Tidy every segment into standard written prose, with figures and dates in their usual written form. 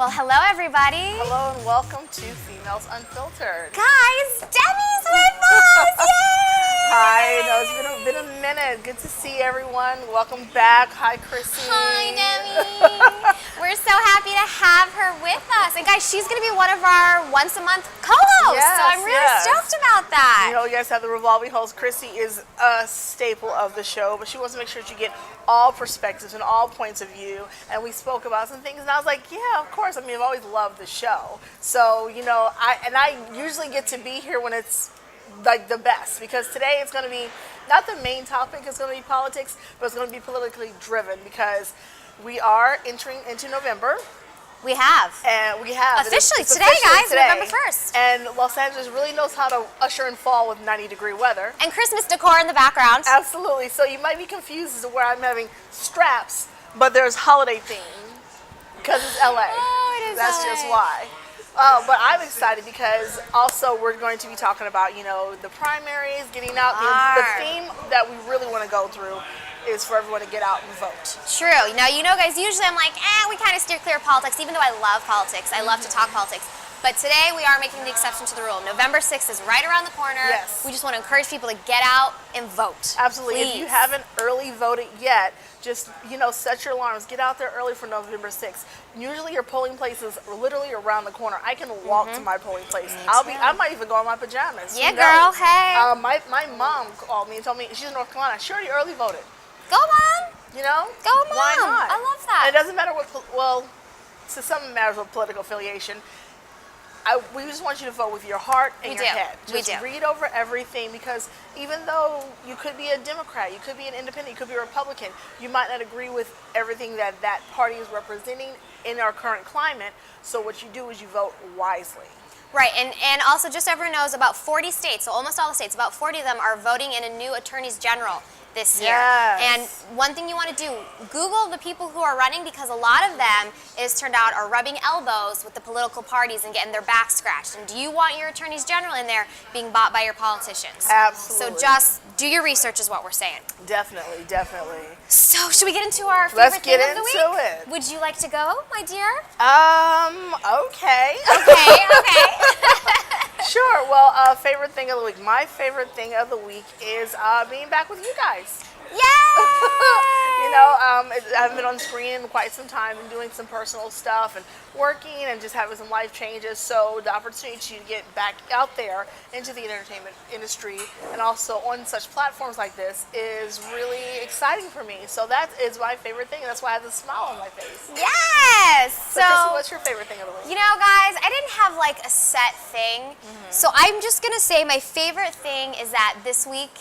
Well, hello everybody. Hello and welcome to Females Unfiltered. Guys, Demi's with us! Yay! Hi, no, it's been a minute. Good to see everyone. Welcome back. Hi, Chrissy. Hi, Demi. We're so happy to have her with us. And guys, she's going to be one of our once a month co-hosts. Yes, so I'm really stoked about that. You know, you guys have the revolving host. Chrissy is a staple of the show, but she wants to make sure that you get all perspectives and all points of view. And we spoke about some things, and I was like, yeah, of course. I mean, I've always loved the show. So, you know, I usually get to be here when it's like the best, because today it's going to be not the main topic, it's going to be politics, but it's going to be politically driven because we are entering into November. We have. And we have. Officially it's today, officially guys, today. November 1st. And Los Angeles really knows how to usher in fall with 90-degree weather. And Christmas decor in the background. Absolutely. So you might be confused as to where I'm having straps, but there's holiday theme because it's LA. Oh, it is That's LA. just why. But I'm excited because also we're going to be talking about, you know, the primaries, getting out. The theme that we really want to go through is for everyone to get out and vote. True. Now, you know, guys, usually I'm like, we kind of steer clear of politics, even though I love politics. I love to talk politics. But today we are making the exception to the rule. November 6th is right around the corner. Yes. We just want to encourage people to get out and vote. Absolutely. Please. If you haven't early voted yet, just, you know, set your alarms. Get out there early for November 6th. Usually your polling place is literally around the corner. I can walk to my polling place. I might even go in my pajamas. Yeah, girl. Hey. My mom called me and told me she's in North Carolina. She already early voted. Go, Mom. You know? Go, Mom. Why not? I love that. And it doesn't matter what, well, to some matters of political affiliation. We just want you to vote with your heart and your head. Just read over everything, because even though you could be a Democrat, you could be an independent, you could be a Republican, you might not agree with everything that that party is representing in our current climate. So what you do is you vote wisely. Right, and also just so everyone knows, about 40 states, so almost all the states, about 40 of them are voting in a new attorneys general this year. Yes. And one thing you want to do, Google the people who are running, because a lot of them, it turned out, are rubbing elbows with the political parties and getting their backs scratched. And do you want your attorneys general in there being bought by your politicians? Absolutely. So just do your research is what we're saying. Definitely, definitely. So should we get into our favorite thing of the week? Let's get into it. Would you like to go, my dear? Okay. Okay. Sure. Well, favorite thing of the week. My favorite thing of the week is being back with you guys. Yay! You know, I've been on screen in quite some time and doing some personal stuff and working and just having some life changes. So the opportunity to get back out there into the entertainment industry and also on such platforms like this is really exciting for me. So that is my favorite thing. That's why I have a smile on my face. Yes! So Chrissy, what's your favorite thing of the week? You know, guys, I didn't have like a set thing. So I'm just going to say my favorite thing is that this week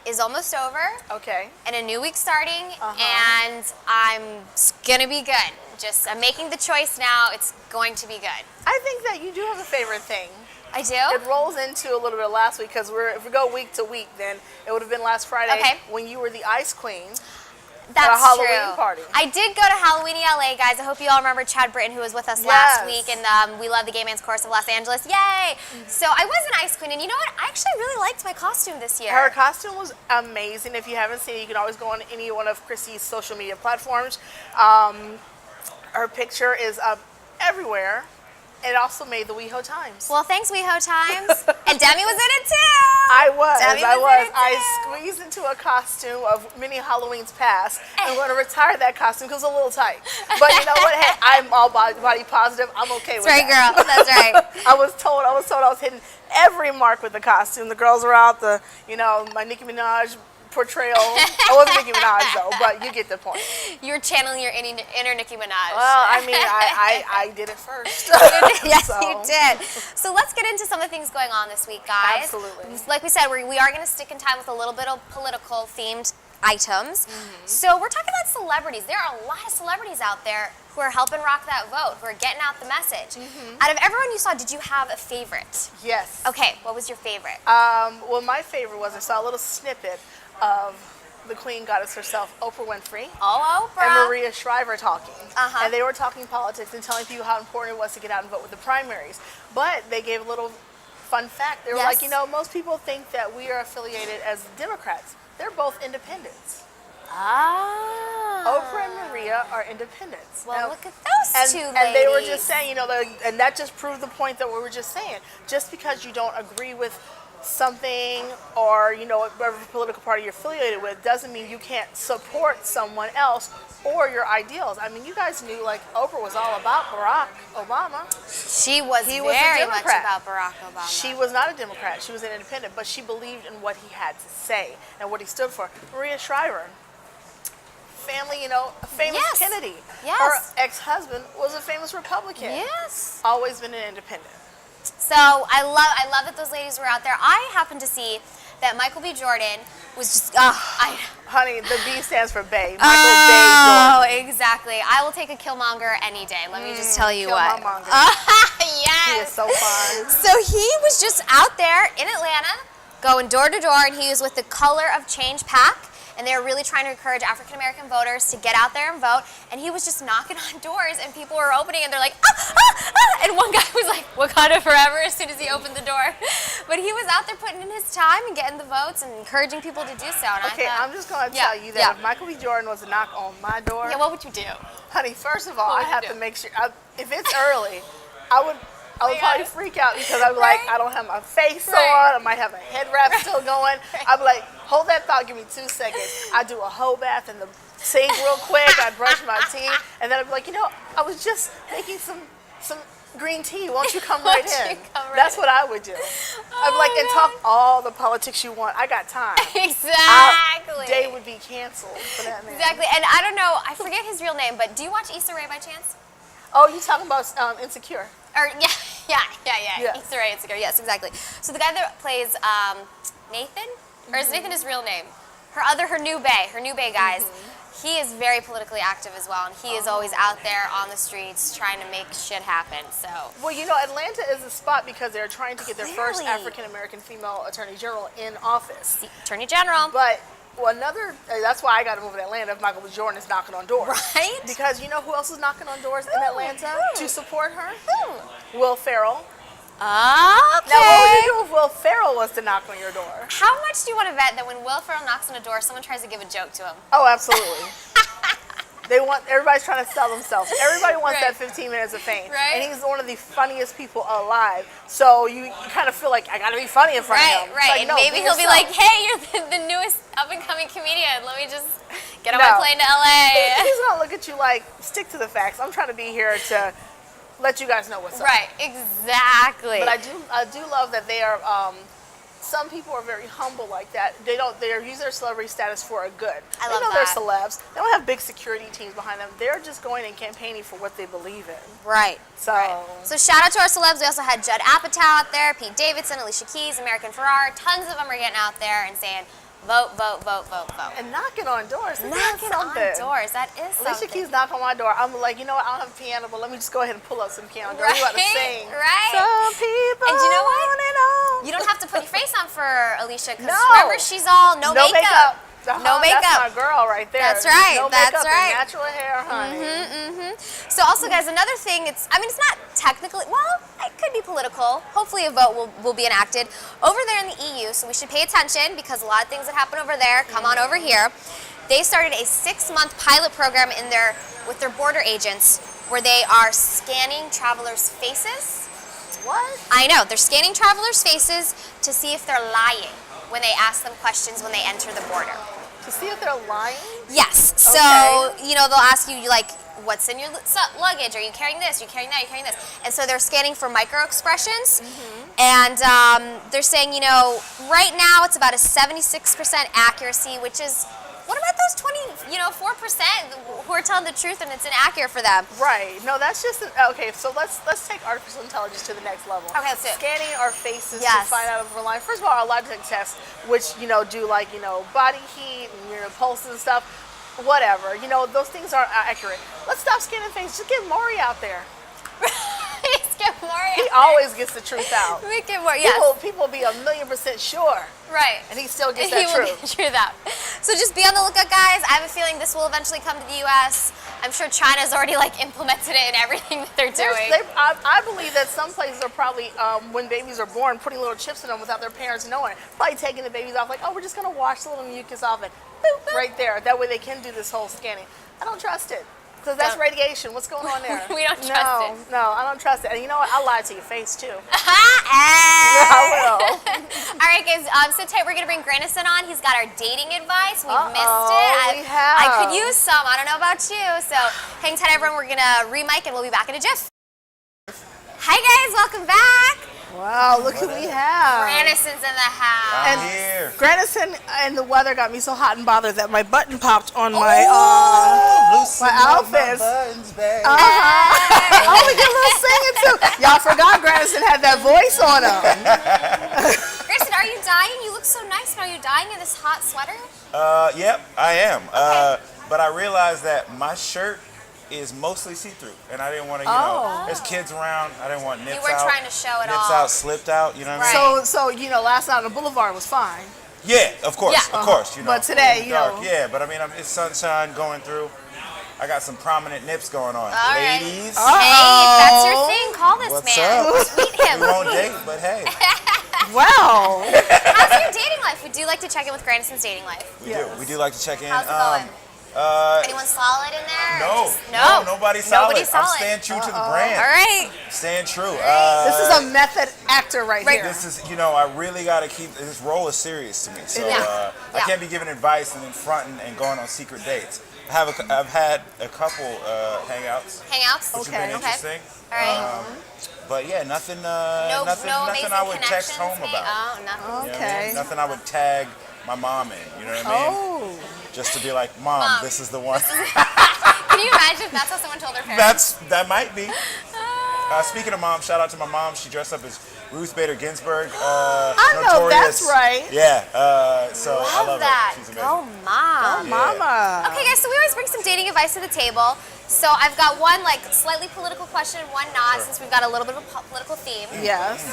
is almost over. Okay. And a new week starting, and I'm gonna be good. I'm making the choice now. It's going to be good. I think that you do have a favorite thing. I do? It rolls into a little bit of last week, because if we go week to week, then it would have been last Friday when you were the Ice Queen. That's at a Halloween true. party. I did go to Halloween LA, guys. I hope you all remember Chad Britton, who was with us last week, and We Love the Gay Man's Chorus of Los Angeles. Yay! So I was an Ice Queen, and you know what? I actually really liked my costume this year. Her costume was amazing. If you haven't seen it, you can always go on any one of Chrissy's social media platforms. Her picture is up everywhere. It also made the WeHo Times. Well, thanks, WeHo Times. And Demi was in it too. I was. Demi was in it too. I squeezed into a costume of many Halloweens past. I'm going to retire that costume because it's a little tight. But you know what? Hey, I'm all body positive. I'm okay with that. That's right, girl. That's right. I was told I was hitting every mark with the costume. The girls were out. My Nicki Minaj portrayal. I wasn't Nicki Minaj though, but you get the point. You were channeling your inner Nicki Minaj. Well, I mean, I did it first. Yes, you did. So let's get into some of the things going on this week, guys. Absolutely. Like we said, we are going to stick in time with a little bit of political themed items. So we're talking about celebrities. There are a lot of celebrities out there who are helping rock that vote, who are getting out the message. Out of everyone you saw, did you have a favorite? Yes. Okay, what was your favorite? Well, my favorite was I saw a little snippet of the Queen Goddess herself, Oprah Winfrey, Oprah, and Maria Shriver talking. And they were talking politics and telling people how important it was to get out and vote with the primaries. But they gave a little fun fact. They were like, you know, most people think that we are affiliated as Democrats. They're both independents. Ah. Oprah and Maria are independents. Well, Now, look at those two ladies. and they were just saying, you know, and that just proved the point that we were just saying. Just because you don't agree with something or, you know, whatever political party you're affiliated with doesn't mean you can't support someone else or your ideals. I mean, you guys knew, like, Oprah was all about Barack Obama. He was very much about Barack Obama. She was not a Democrat. She was an independent, but she believed in what he had to say and what he stood for. Maria Shriver, family, you know, a famous Kennedy. Yes. Her ex-husband was a famous Republican. Yes. Always been an independent. So I love that those ladies were out there. I happened to see that Michael B. Jordan was just, Honey, the B stands for Bay. Michael Bay Jordan. Oh, exactly. I will take a Killmonger any day. Let me just tell you what. Killmonger. Yes. He is so fun. So he was just out there in Atlanta, going door to door, and he was with the Color of Change PAC. And they were really trying to encourage African-American voters to get out there and vote. And he was just knocking on doors, and people were opening, and they're like, ah, ah, ah. And one guy was like, Wakanda forever, as soon as he opened the door. But he was out there putting in his time and getting the votes and encouraging people to do so. And Okay, I'm just going to tell you that if Michael B. Jordan was to knock on my door, what would you do? Honey, first of all, I have to make sure, if it's early, I would probably freak out because I'd be like, I don't have my face on, I might have a head wrap still going. I'd be like, hold that thought, give me 2 seconds. I'd do a whole bath in the sink real quick, I'd brush my teeth, and then I'd be like, you know, I was just making some green tea, won't you come right in? That's what I would do. I'd be like, and talk all the politics you want, I got time. Exactly. Day would be canceled for that man. Exactly, and I don't know, I forget his real name, but do you watch Issa Rae by chance? Oh, you talking about Insecure? Or yeah. Issa Rae, Insecure. Yes, exactly. So the guy that plays Nathan, or is Nathan his real name? Her new bae guys. He is very politically active as well, and he is always out there on the streets trying to make shit happen. So. Well, you know, Atlanta is a spot because they're trying to get their first African American female attorney general in office. The attorney general. But. Well, that's why I got to move to Atlanta if Michael B. Jordan is knocking on doors. Right? Because you know who else is knocking on doors in Atlanta to support her? Who? Will Ferrell. Okay. Now, what would you do if Will Ferrell was to knock on your door? How much do you want to bet that when Will Ferrell knocks on a door, someone tries to give a joke to him? Oh, absolutely. Everybody's trying to sell themselves. Everybody wants that 15 minutes of fame. Right. And he's one of the funniest people alive. So you kind of feel like, I got to be funny in front of him. Right. Like, And no, maybe he'll be like, hey, you're the newest up-and-coming comedian. Let me just get on my plane to LA. He's going to look at you like, stick to the facts. I'm trying to be here to let you guys know what's up. Right, exactly. But I do love that they are, some people are very humble like that. They use their celebrity status for a good. I love that. that. They're celebs. They don't have big security teams behind them. They're just going and campaigning for what they believe in. Right. So shout out to our celebs. We also had Judd Apatow out there, Pete Davidson, Alicia Keys, American Ferrara. Tons of them are getting out there and saying, vote, vote, vote, vote, vote. And knocking on doors. Knocking on doors. That is something. Alicia Keys knock on my door. I'm like, you know what? I don't have a piano, but let me just go ahead and pull up some piano. Girl, you about to sing. Right. Some people. And you know what? Want it all. You don't have to put your face on for Alicia because No. remember, she's all no makeup. No makeup. That's my girl right there. That's right. No That's makeup right. and natural hair, honey. So also, guys, another thing, it's not technically, well, it could be political. Hopefully a vote will be enacted. Over there in the EU, so we should pay attention because a lot of things that happen over there come on over here. They started a 6-month pilot program with their border agents where they are scanning travelers' faces. What? I know. They're scanning travelers' faces to see if they're lying when they ask them questions when they enter the border. To see if they're lying? Yes. So, Okay. they'll ask you, like, what's in your luggage? Are you carrying this? Are you carrying that? Are you carrying this? And so they're scanning for micro-expressions. And they're saying, right now it's about a 76% accuracy, which is, what about those 4% who are telling the truth and it's inaccurate for them? Right. No, that's just okay. So let's take artificial intelligence to the next level. Okay, let's do it. Scanning our faces Yes. to find out if we're lying. First of all, our lie detector tests, which do like body heat and your pulses and stuff, whatever. Those things aren't accurate. Let's stop scanning faces. Just get Maury out there. Let's get Maury. He always gets the truth out. We get Maury. Yes. People be 1,000,000% sure. Right. And he still gets He that will truth. get truth out. So just be on the lookout, guys. I have a feeling this will eventually come to the U.S. I'm sure China's already implemented it in everything that they're doing. I believe that some places are probably, when babies are born, putting little chips in them without their parents knowing. Probably taking the babies off, like, oh, we're just going to wash the little mucus off and boop, right there. That way they can do this whole scanning. I don't trust it. Because that's radiation. What's going on there? We don't trust it. No, I don't trust it. And you know what? I'll lie to your face, too. I will. All right, guys. So today we're going to bring Grandison on. He's got our dating advice. We've missed it. We have. I could use some. I don't know about you. So hang tight, everyone. We're going to re-mic and we'll be back in a jiff. Hi, guys. Welcome back. Wow, look who we have. Grandison's in the house. And here. Grandison and the weather got me so hot and bothered that my button popped on my Loosen my up outfits. my buttons, babe. Oh, we did a little singing too. Y'all forgot Grandison had that voice on him. Grandison, are you dying? You look so nice. Are you dying in this hot sweater? Yep, I am. Okay. But I realized that my shirt is mostly see-through, and I didn't want to, there's kids around. I didn't want nips out. You weren't trying to show it nips all. out, slipped out. You know what I Right. mean? So last night on the boulevard was fine. Yeah, of course, Yeah. of course. But today, dark. Yeah, but I mean, it's sunshine going through. I got some prominent nips going on. All right. Ladies, Hey, if that's your thing, call this what's man. up? Meet him. We won't date, but hey, Wow. How's your dating life? We do like to check in with Grandison's dating life. we Yes. do. We do like to check in. How's it going? Anyone solid in there? No, No. nobody's solid. Nobody's solid. I'm staying true to the brand. All right. Staying true. This is a method actor right Right. here. This is, I really got to keep, this role is serious to me. So Yeah. I can't be giving advice and then fronting and going on secret dates. I've had a couple Hangouts? hangouts, which have been Okay. interesting. All right. But yeah, nothing no nothing amazing I would text connections home made? about. Oh, nothing. You know what I Okay. mean? Nothing I would tag my mom in. You know what I mean? Oh. Just to be like, Mom, this is the one. Can you imagine if that's how someone told their parents? That might be. Speaking of mom, shout out to my mom. She dressed up as Ruth Bader Ginsburg. I know, that's right. Yeah. So I love that. her. She's amazing. Go, Mom. Yeah. Mama. Okay, guys, so we always bring some dating advice to the table. So I've got one slightly political question and one not, since we've got a little bit of a political theme. Yes.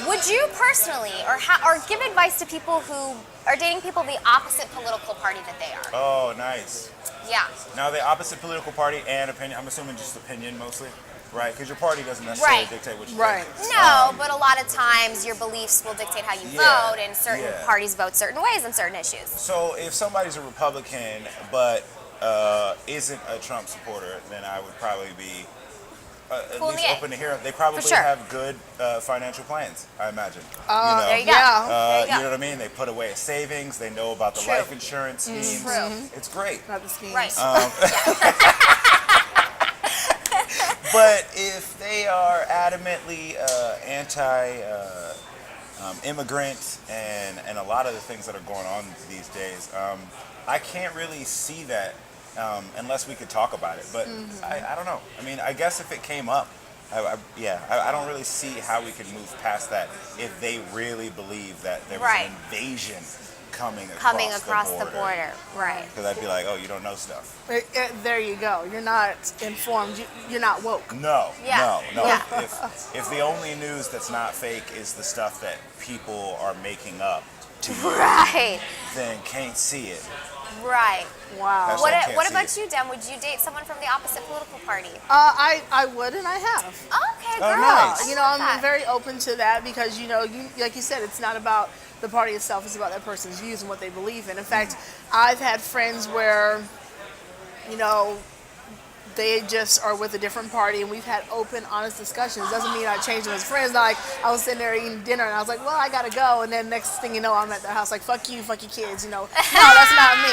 Would you personally, or give advice to people who are dating people the opposite political party that they are? Oh, nice. Yeah. Now the opposite political party and opinion. I'm assuming just opinion mostly, right? Because your party doesn't necessarily Right. dictate what you Right. think. No, but a lot of times your beliefs will dictate how you Yeah, vote, and certain yeah. parties vote certain ways on certain issues. So if somebody's a Republican but isn't a Trump supporter, then I would probably be at Cool in least the A. open to hear. They probably sure. have good financial plans, I imagine. There you go. Yeah. There you go. You know what I mean? They put away a savings. They know about the True. life insurance schemes. True. It's great. Not the schemes. Right. But if they are adamantly anti-immigrant and a lot of the things that are going on these days, I can't really see that unless we could talk about it. But I don't know. I mean, I guess if it came up, I don't really see how we could move past that if they really believe that there was Right. an invasion coming across the border. Right. Because I'd be like, oh, you don't know stuff. There you go. You're not informed. You're not woke. No, Yeah. no. Yeah. If the only news that's not fake is the stuff that people are making up to use, Right. then can't see it. Right. Wow. That's What, I can't what see about it. you, Dem? Would you date someone from the opposite political party? I would and I have. Okay, Oh, girl. nice. You know, I love I'm that. very open to that because, like you said, it's not about the party itself. It's about that person's views and what they believe in. In fact, I've had friends where, they just are with a different party and we've had open, honest discussions. Doesn't mean I changed them as friends. Like, I was sitting there eating dinner and I was like, well, I gotta go. And then next thing you know, I'm at their house like, fuck you, fuck your kids. No, that's not me.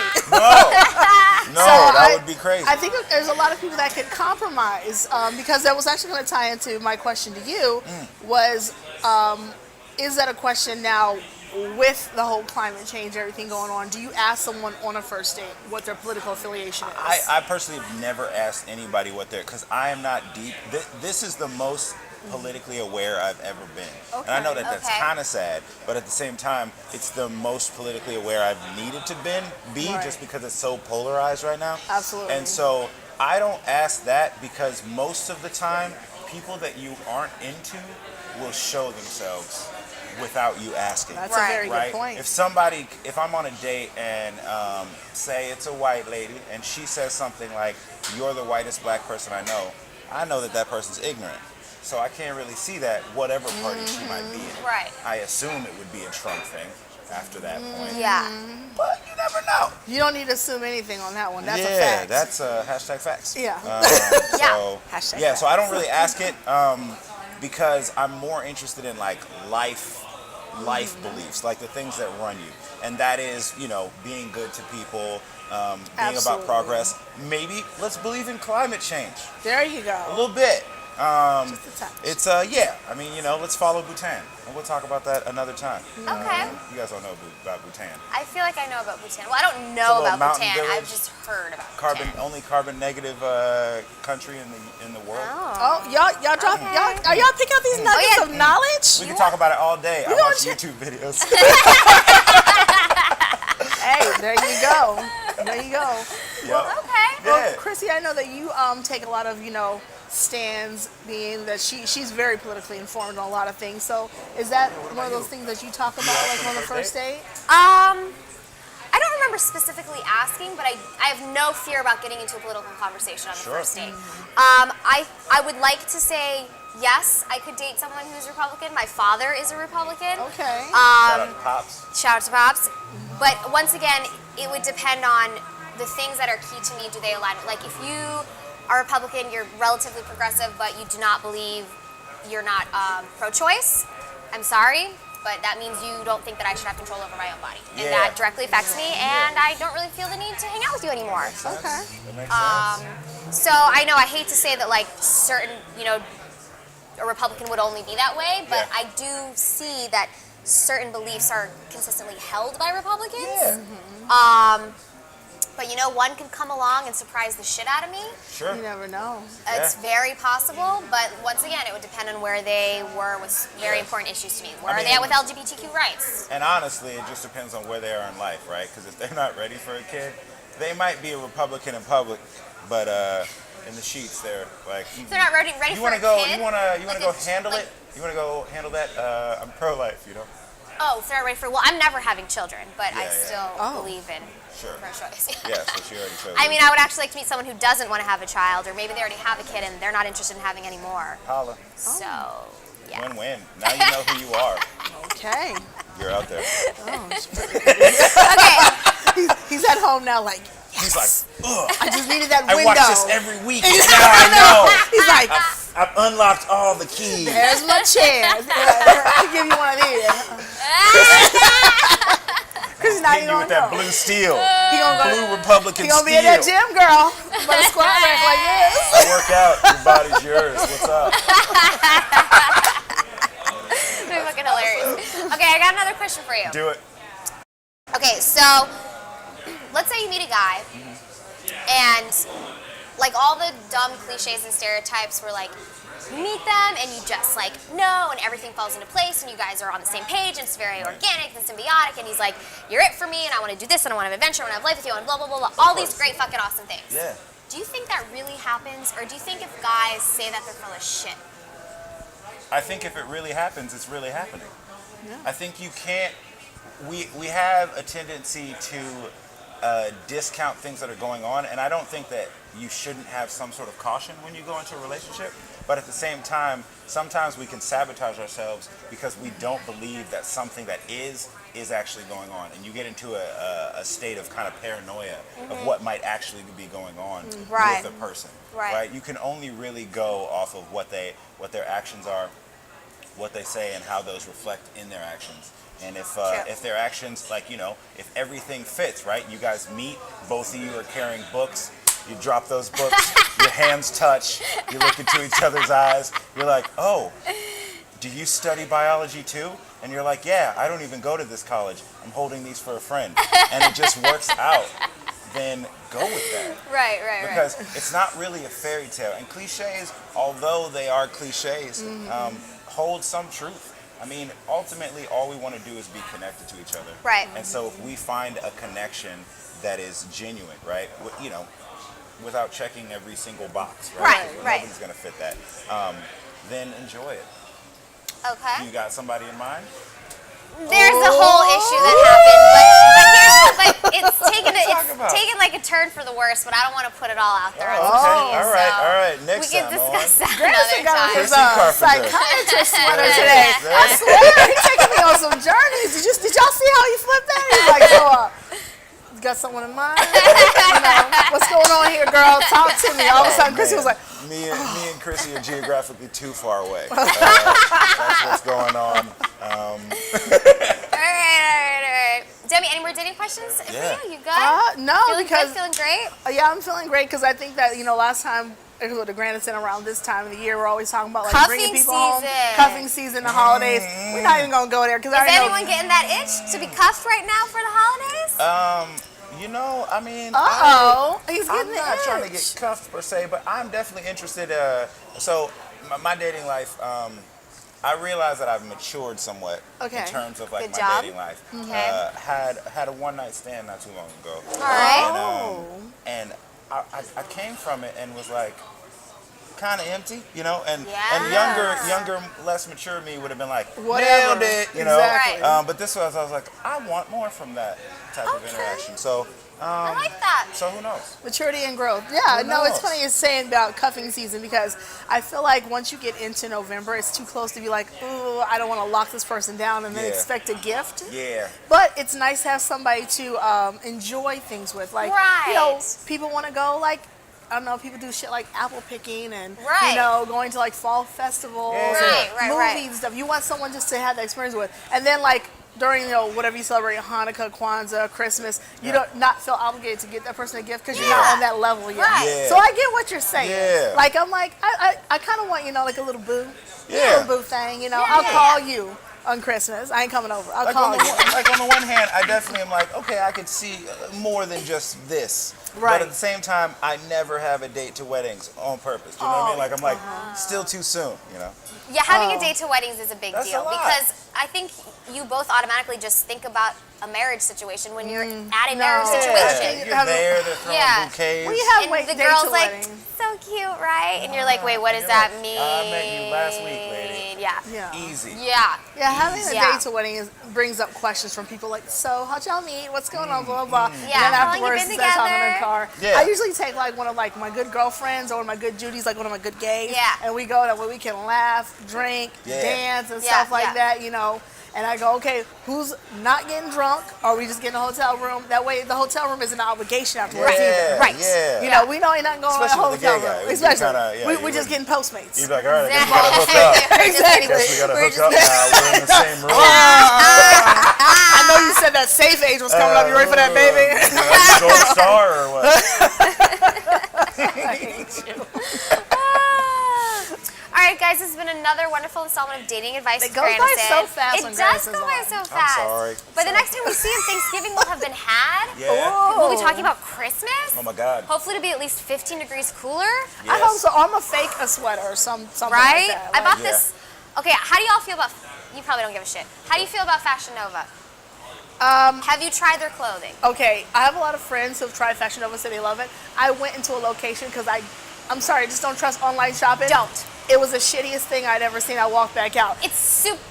No, So that would be crazy. I think that there's a lot of people that could compromise because that was actually going to tie into my question to you was, is that a question now with the whole climate change, everything going on? Do you ask someone on a first date what their political affiliation is? I personally have never asked anybody what they're, because I am not deep. This is the most politically aware I've ever been. And I know that that's Okay. kind of sad, but at the same time, it's the most politically aware I've needed to be Right. just because it's so polarized right now. Absolutely. And so I don't ask that because most of the time, people that you aren't into will show themselves without you asking. That's Right. a very Right? good point. If I'm on a date and say it's a white lady and she says something like, "You're the whitest black person I know that person's ignorant. So I can't really see that whatever party she might be in. Right. I assume it would be a Trump thing. after that point. Yeah. But you never know. You don't need to assume anything on that one. That's a Yeah, fact. that's hashtag facts. Yeah. So Hashtag yeah, so I don't facts. really ask it because I'm more interested in like life beliefs, like the things that run you, and that is, you know, being good to people, being about Absolutely. progress. Maybe let's believe in climate change There you a go. little bit. Just a touch. It's yeah. I mean, you know, let's follow Bhutan, and we'll talk about that another time. Okay. You guys don't know about Bhutan. I feel like I know about Bhutan. Well, I don't It's a know little about mountain Bhutan. village. I've just heard about Carbon Bhutan. only carbon negative country in the world. Oh, y'all drop, Okay. y'all, are y'all pick out these nuggets yeah. of knowledge? We can talk about it all day. I gonna watch check- YouTube videos. Hey, there you go. There you go. Yeah. Okay. Well, Yeah. Chrissy, I know that you take a lot of, you know, stands, being that she's very politically informed on a lot of things. So is that one of those things that you talk about like on the first date? I don't remember specifically asking, but I have no fear about getting into a political conversation on the Sure. first date. I would like to say yes, I could date someone who's Republican. My father is a Republican. Okay. Shout out to Pops. Shout out to Pops. But once again, it would depend on the things that are key to me. Do they align? Like if you are Republican, you're relatively progressive, but you do not believe you're not pro-choice. I'm sorry, but that means you don't think that I should have control over my own body, and Yeah. that directly affects me. And I don't really feel the need to hang out with you anymore. Okay. That makes sense. So I know I hate to say that like certain, you know, a Republican would only be that way, but Yeah. I do see that certain beliefs are consistently held by Republicans. Yeah. But you know, one could come along and surprise the shit out of me. Sure. You never know. It's Yeah. very possible, but once again, it would depend on where they were with very important issus to me. Where are they at with LGBTQ rights? And honestly, it just depends on where they are in life, right? Because if they're not ready for a kid, they might be a Republican in public, but in the sheets, they're like. If they're not ready You for want a to go? kid. You want to like go a- handle like- it? You want to go handle that? I'm pro-life, you know. Oh, if they're not ready for. Well, I'm never having children, but I Yeah, yeah. still Oh. believe in Sure. pro-choice. Yeah. So she already chose. I mean, I would actually like to meet someone who doesn't want to have a child, or maybe they already have a kid and they're not interested in having any more. Holla. So, yeah. Win-win. Now you know who you are. Okay. You're out there. Okay. He's at home now, like He's like, ugh. I just needed that I window. watch this every week. And now I know. He's like, I've unlocked all the keys. there's my chair. I'll give you one of these. Because now you Hitting you with don't that know. blue steel. He gonna go. Blue Republican He gonna steel. be in that gym, girl. But squat back like this. I work out. Your body's yours. What's up? They're fucking hilarious. Okay, I got another question for you. Do it. Okay, so let's say you meet a guy, and like all the dumb cliches and stereotypes were like, you meet them and you just like know, and everything falls into place, and you guys are on the same page, and it's very organic and symbiotic, and he's like, you're it for me, and I want to do this, and I want to have adventure, I want to have life with you, and blah, blah, blah, blah, all these great fucking awesome things. Yeah. Do you think that really happens, or do you think if guys say that they're full of shit? I think if it really happens, it's really happening. I think you can't. We have a tendency to discount things that are going on, and I don't think that you shouldn't have some sort of caution when you go into a relationship. But at the same time, sometimes we can sabotage ourselves because we don't believe that something that is actually going on, and you get into a state of kind of paranoia of what might actually be going on Right. with a person. Right. You can only really go off of what their actions are, what they say, and how those reflect in their actions. And if their actions, like, you know, if everything fits, right? You guys meet, both of you are carrying books, you drop those books, your hands touch, you look into each other's eyes, you're like, oh, do you study biology too? And you're like, yeah, I don't even go to this college, I'm holding these for a friend. And it just works out. Then go with that. Right. Because it's not really a fairy tale. And cliches, although they are cliches, hold some truth. I mean, ultimately, all we want to do is be connected to each other. Right. And so if we find a connection that is genuine, right? You know, without checking every single box, right? Right. Nobody's going to fit that. Then enjoy it. Okay. You got somebody in mind? There's a whole issue that happened, but it's taken like a turn for the worse. But I don't want to put it all out there. on social media, all right, so all right. Next we can time discuss on. that another got time. his Chrissy Carpenter. psychiatrist sweater There it today. is. I swear, he's taking me be on some journeys. Did y'all see how he flipped that? He's like, so, you got someone in mind? You know, what's going on here, girl? Talk to me. All of a sudden, Chrissy was like, me and Chrissy are geographically too far away. That's what's going on. All right. Demi, any more dating questions for you? You good? No, feeling feeling great? Yeah, I'm feeling great because I think that, last time, it was the Grandison around this time of the year, we're always talking about like bringing people home. Cuffing season, the holidays. We're not even going to go there because Is anyone getting that itch to be cuffed right now for the holidays? I mean, he's getting I'm not trying to get cuffed per se, but I'm definitely interested. So my dating life, I realize that I've matured somewhat in terms of like my dating life. Okay. Had a one-night stand not too long ago. All right. And I came from it and was like kind of empty, and younger, less mature me would have been like, nailed it, Exactly. But this was, I was like, I want more from that type of interaction. So I like that. So who knows? Maturity and growth. Yeah, no, it's funny you're saying about cuffing season because I feel like once you get into November, it's too close to be like, ooh, I don't want to lock this person down and then expect a gift. Yeah. But it's nice to have somebody to enjoy things with. Like, people want to go like, I don't know, people do shit like apple picking and, going to like fall festivals and movies and stuff. You want someone just to have that experience with. And then like, during whatever you celebrate, Hanukkah, Kwanzaa, Christmas, you don't not feel obligated to get that person a gift because you're not on that level yet. Right. So I get what you're saying. Yeah. Like I'm like I kind of want like a little boo, little boo thing. I'll call you on Christmas. I ain't coming over. I'll call you. Like on the one hand, I definitely am like, okay, I could see more than just this. Right. But at the same time, I never have a date to weddings on purpose. You know what I mean? Like I'm like, still too soon. Yeah, having a date to weddings is a big deal because I think you both automatically just think about a marriage situation when you're at a marriage situation. You're there, they're throwing bouquets. Well, you have and the girl's like, so cute, right? And you're like, wait, what does that mean? I met you last week, lady. Yeah. Easy. Yeah, having a date to wedding brings up questions from people like, so how'd y'all meet? What's going on? Blah, blah, blah. And then afterwards, they start talking in the car. I usually take like one of like my good girlfriends or one of my good Judies, like one of my good gays. And we go that way we can laugh, drink, dance, and stuff like that, And I go, okay, who's not getting drunk? Or are we just getting a hotel room? That way, the hotel room isn't an obligation afterwards either. Right. Yeah. We know ain't nothing going on in the hotel room. Especially, we're just getting Postmates. You're like, all right, I guess we gotta hook up. Exactly. Guess we gotta hook up now. We're in the same room. I know you said that safe age was coming up. You ready for that, baby? Gold star or what? I hate you. All right, guys, this has been another wonderful installment of Dating Advice with It goes by so fast. It does go by so fast. I'm sorry. But the next time we see him, Thanksgiving will have been had. Yeah. We'll be talking about Christmas. Oh my God. Hopefully, it'll be at least 15 degrees cooler. I hope so. I'm gonna fake a sweater or something Right? like that. I bought this. Okay, how do y'all feel about? You probably don't give a shit. How do you feel about Fashion Nova? Have you tried their clothing? Okay, I have a lot of friends who've tried Fashion Nova, said they love it. I went into a location because I'm sorry, I just don't trust online shopping. Don't. It was the shittiest thing I'd ever seen. I walked back out. It's super.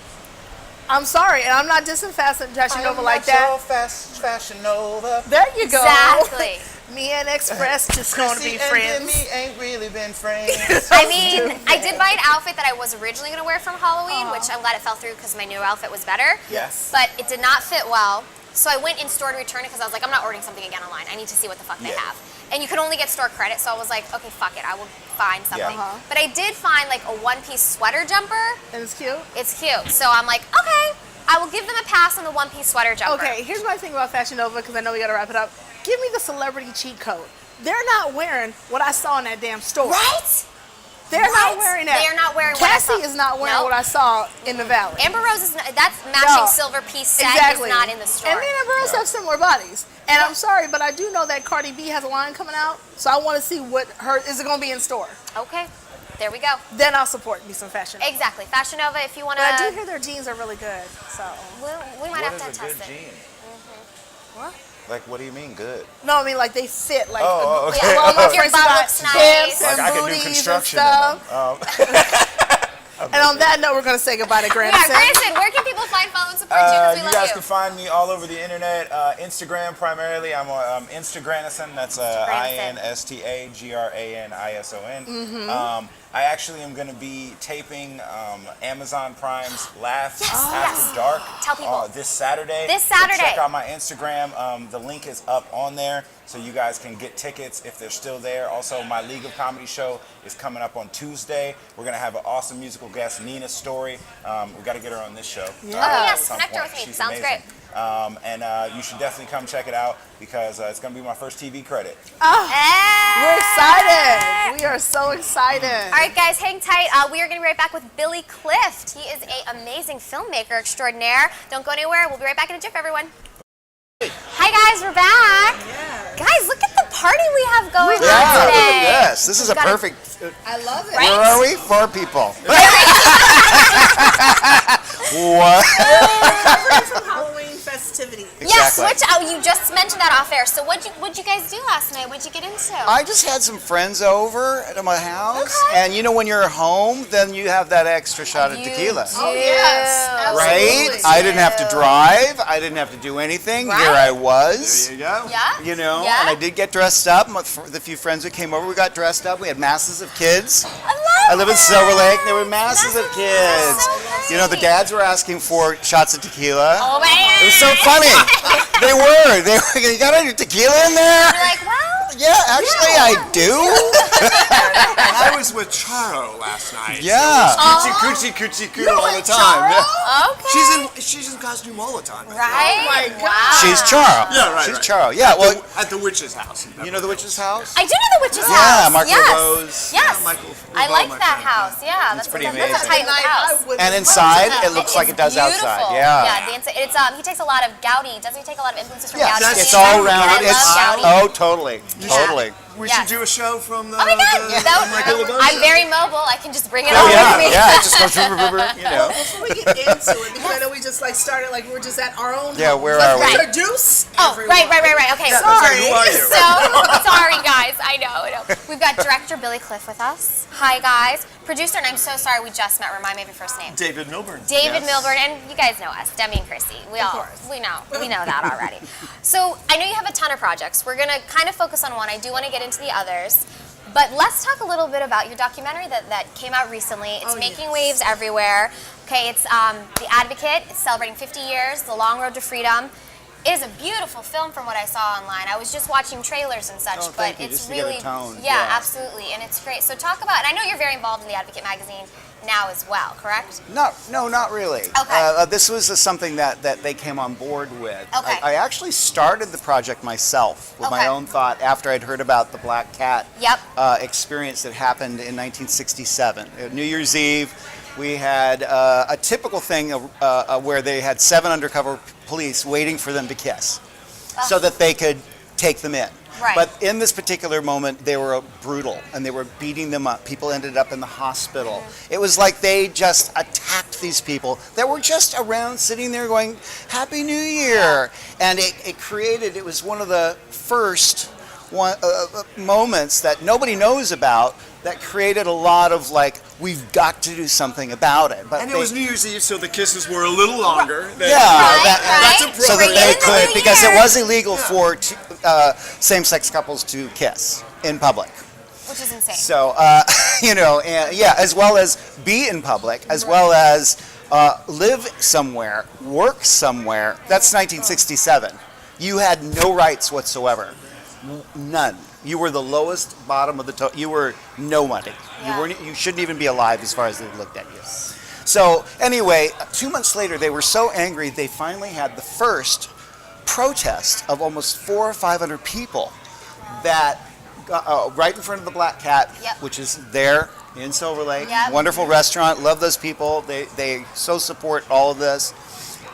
I'm sorry, and I'm not dissing Fashion Nova like that. Fashion Nova. There you go. Exactly. Me and Express just going to be friends. And me ain't really been friends. I mean, I did buy an outfit that I was originally going to wear from Halloween, which I'm glad it fell through because my new outfit was better. Yes. But it did not fit well. So I went in store to return it because I was like, I'm not ordering something again online. I need to see what the fuck they have. And you could only get store credit, so I was like, okay, fuck it, I will find something. But I did find like a one-piece sweater jumper. And it's cute? It's cute. So I'm like, okay, I will give them a pass on the one-piece sweater jumper. Okay, here's my thing about Fashion Nova, because I know we got to wrap it up. Give me the celebrity cheat code. They're not wearing what I saw in that damn store. Right? They're not wearing that. They are not wearing Cassie what I saw. is not wearing what I saw in the Valley. Amber Rose is not, that's matching silver piece set is not in the store. And me and Amber Rose have similar bodies. And I'm sorry, but I do know that Cardi B has a line coming out, so I want to see what is it going to be in store. Okay, there we go. Then I'll support me some Fashion Nova. Exactly, Fashion Nova. If you want to. But I do hear their jeans are really good, so we might have to test it. Jean? What? Like, what do you mean good? No, I mean like they fit. Like, okay. Well, my Your friends butt got looks nice. hips and Like I can do booties construction and in stuff. them. And on that note, we're going to say goodbye to Grandson. Yeah, Grandson, where can people find, follow, and support you? Because we You love guys you. can find me all over the internet. Instagram primarily. I'm on Instagranison. That's INSTAGRANISON. I actually am going to be taping Amazon Prime's Laugh After Dark. Tell people. This Saturday. This Saturday. So check out my Instagram. The link is up on there, so you guys can get tickets if they're still there. Also, my League of Comedy show is coming up on Tuesday. We're going to have an awesome musical guest, Nina Story. We got to get her on this show. Yes, connect her with me. She's Sounds amazing. great. And you should definitely come check it out because it's going to be my first TV credit. We're excited. We are so excited. All right, guys, hang tight. We are going to be right back with Billy Clift. He is an amazing filmmaker extraordinaire. Don't go anywhere. We'll be right back in a jiff, everyone. Hi, guys. We're back. Yeah. Guys, look at the party we have going on today. Yes, this is a perfect. I love it. Right? Where are we? 4 people. What? Recovering from Halloween festivities. Yes, Exactly. you just mentioned that off air. So what'd you guys do last night? What'd you get into? I just had some friends over at my house, Okay. and you know when you're home, then you have that extra shot of You tequila. do. Oh, yes. Right? Absolutely. I didn't have to drive. I didn't have to do anything. Right. Here I was. There you go. Yeah? You know, Yeah? and I did get dressed up. The few friends who came over, we got dressed up. We had masses of kids. I live in Silver Lake. There were masses of kids. so great. You know, the dads were asking for shots of tequila. Oh, man. It was so funny. They were. You got any tequila in there? You're like, well, Yeah, actually, I do. I was with Charo last night. Yeah. Coochie coo all the time. Yeah. okay. She's in costume all the time. Right? Oh my God. Wow. She's Charo. Yeah, right, She's right. Charo. Yeah, well, At the witch's house. you know the witch's house? I do know the witch's Yeah, house. Mark yes. LeBeau's. Yes. Yeah, Michael I LeBeau, like my that friend. house. Yeah, that's pretty that's amazing. a tight little house. And inside, it looks like it does beautiful. outside. Yeah. Yeah, the inside, it's he takes a lot of Gaudi. Doesn't he take a lot of influences from Yeah, Gaudi? it's And all I around. love It's Gaudi. oh, totally, totally. We Yes. should do a show from the, Oh my God! Michael LeBeau I'm show. very mobile. I can just bring it Oh all yeah, with me. yeah. It just goes, you know. Before we get into it, because I know we just like started like we're just at our own. Yeah, home. where Let's are we? Introduce. Oh, everyone. right. Okay, Sorry. Who are you? So, sorry guys, I know. We've got director Billy Cliff with us. Hi guys. Producer, and I'm so sorry we just met. Remind me of your first name. David Milburn. David Milburn, and you guys know us, Demi and Chrissy. We know that already. So I know you have a ton of projects. We're gonna kind of focus on one. I do want to get into the others. But let's talk a little bit about your documentary that came out recently. It's making waves everywhere. Okay, it's The Advocate. It's celebrating 50 years, The Long Road to Freedom. It is a beautiful film from what I saw online. I was just watching trailers and such, Oh, but thank you, it's just to get a really tone, yeah, yeah. absolutely, and it's great. So talk about, and I know you're very involved in The Advocate magazine now as well, correct? No, not really. Okay. This was something that they came on board with. Okay. I actually started the project myself with my Okay. own thought after I'd heard about the Black Cat Yep. experience that happened in 1967. New Year's Eve, we had a typical thing where they had 7 undercover police waiting for them to kiss so that they could take them in. Right. But in this particular moment, they were brutal and they were beating them up. People ended up in the hospital. It was like they just attacked these people that were just around sitting there going, Happy New Year. And it was one of the first moments that nobody knows about that created a lot of like, we've got to do something about it. But And it was New Year's Eve, so the kisses were a little longer. Than, Yeah, Right. so that Bring they in the could, new because it year. was illegal for same-sex couples to kiss in public. Which is insane. So, as well as be in public, as well as live somewhere, work somewhere. That's 1967. You had no rights whatsoever. None. You were the lowest bottom of the totem. You were nobody. Yeah. You shouldn't even be alive as far as they looked at you. So anyway, 2 months later, they were so angry, they finally had the first protest of almost 400 or 500 people that right in front of the Black Cat, Yep. which is there in Silver Lake. Yep. Wonderful restaurant. Love those people. They so support all of this.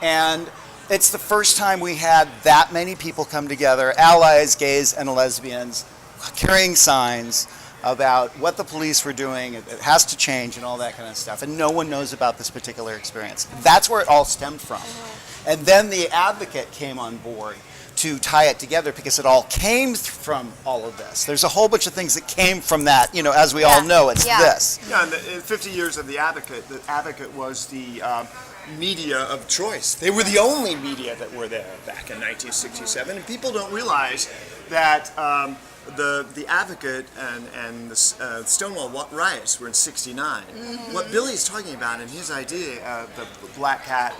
And it's the first time we had that many people come together, allies, gays, and lesbians, carrying signs about what the police were doing. It has to change and all that kind of stuff. And no one knows about this particular experience. That's where it all stemmed from. And then the Advocate came on board to tie it together because it all came from all of this. There's a whole bunch of things that came from that, as we all know, it's this. Yeah, in 50 years of the Advocate was the media of choice. They were the only media that were there back in 1967, and people don't realize that the Advocate and the Stonewall riots were in '69. What Billy's talking about in his idea, the Black Hat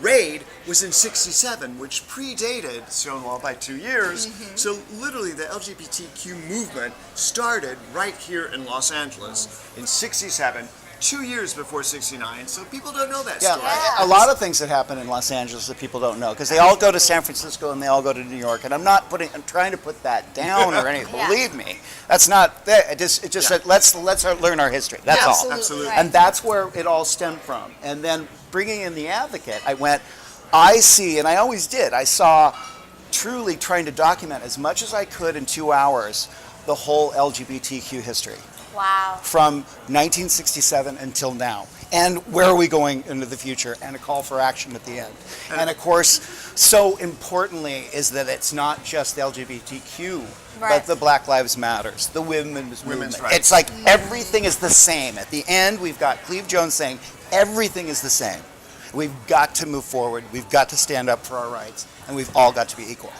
raid, was in '67, which predated Stonewall by 2 years. So literally the LGBTQ movement started right here in Los Angeles in '67. 2 years before '69, so people don't know that story. A lot of things that happen in Los Angeles that people don't know, because they all go to San Francisco and they all go to New York, and I'm trying to put that down or anything. Believe me, that's not that. It just said let's learn our history. That's all. Absolutely. Right. And that's where it all stemmed from. And then bringing in the Advocate, I see, and I always did. I saw truly trying to document as much as I could in 2 hours the whole LGBTQ history. Wow. From 1967 until now. And where are we going into the future? And a call for action at the end. And of course, so importantly is that it's not just the LGBTQ, but the Black Lives Matters, the women's movement. rights. It's like everything is the same. At the end, we've got Cleve Jones saying everything is the same. We've got to move forward. We've got to stand up for our rights. And we've all got to be equal.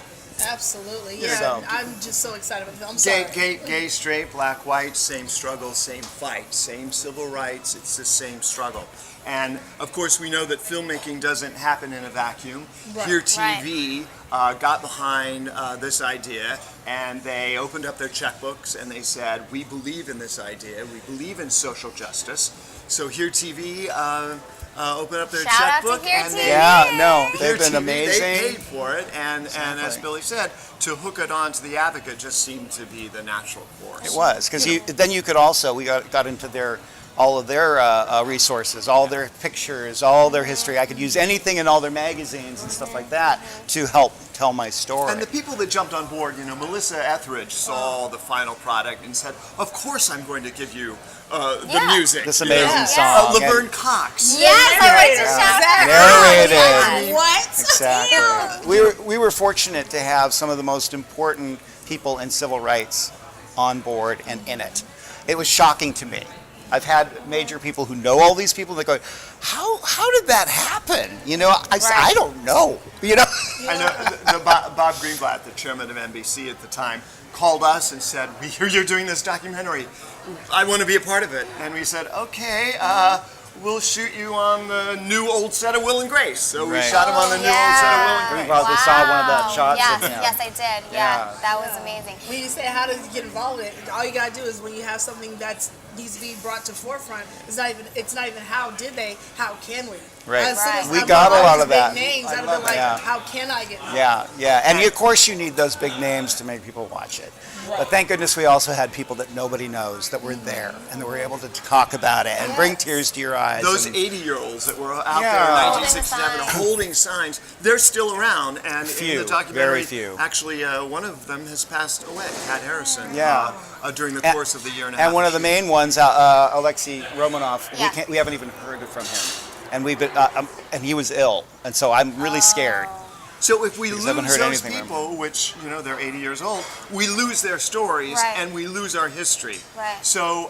Absolutely, yeah. So- I'm just so excited about the film. I'm sorry. Gay, straight, black, white, same struggle, same fight, same civil rights, it's the same struggle. And of course we know that filmmaking doesn't happen in a vacuum. Right. Here TV got behind this idea, and they opened up their checkbooks and they said, we believe in this idea, we believe in social justice. So Here TV open up their Shout out to checkbook Here and TV. they Yeah, no, Here they've been TV, amazing. They paid for it, and as Billy said, to hook it on to the Advocate just seemed to be the natural course. It was, because then you could also, we got into all of their resources, all their pictures, all their history. I could use anything in all their magazines and stuff like that to help tell my story. And the people that jumped on board, Melissa Etheridge saw the final product and said, of course I'm going to give you the music. This amazing Yeah. song. Laverne Cox. Yes, I like to shout Exactly. her out. Narrated. What? Exactly. We were fortunate to have some of the most important people in civil rights on board and in it. It was shocking to me. I've had major people who know all these people that go, how did that happen? I don't know. I know Bob Greenblatt, the chairman of NBC at the time, called us and said, we hear you're doing this documentary. I want to be a part of it. And we said, okay, we'll shoot you on the new old set of Will and Grace. So we Right. shot him on the new old set of Will and We Grace. probably saw one of that shots. Yes, of him. yes, I did. Yeah. That was amazing. When you say how does it get involved in it, all you gotta do is when you have something that needs to be brought to forefront, it's not even how did they, how can we? Right. As soon as We I'm got a all lot these of that. Big names, I I'd have love been like, that. how can I get involved? Yeah. And of course you need those big names to make people watch it. But thank goodness we also had people that nobody knows that were there and that were able to talk about it and bring tears to your eyes. Those and 80-year-olds that were out Yeah. there in Holding the 1967 signs. holding signs, they're still around. And in Few, the documentary, very few. actually, one of them has passed away, Kat Harrison, Yeah. during the And- course of the year and a half. And one of the main ones, Alexei Romanov, Yeah. we haven't even heard from him. And we've been, and he was ill, and so I'm really scared. So if we Because lose I haven't heard those anything from people, which, they're 80 years old, we lose their stories Right. and we lose our history. Right. So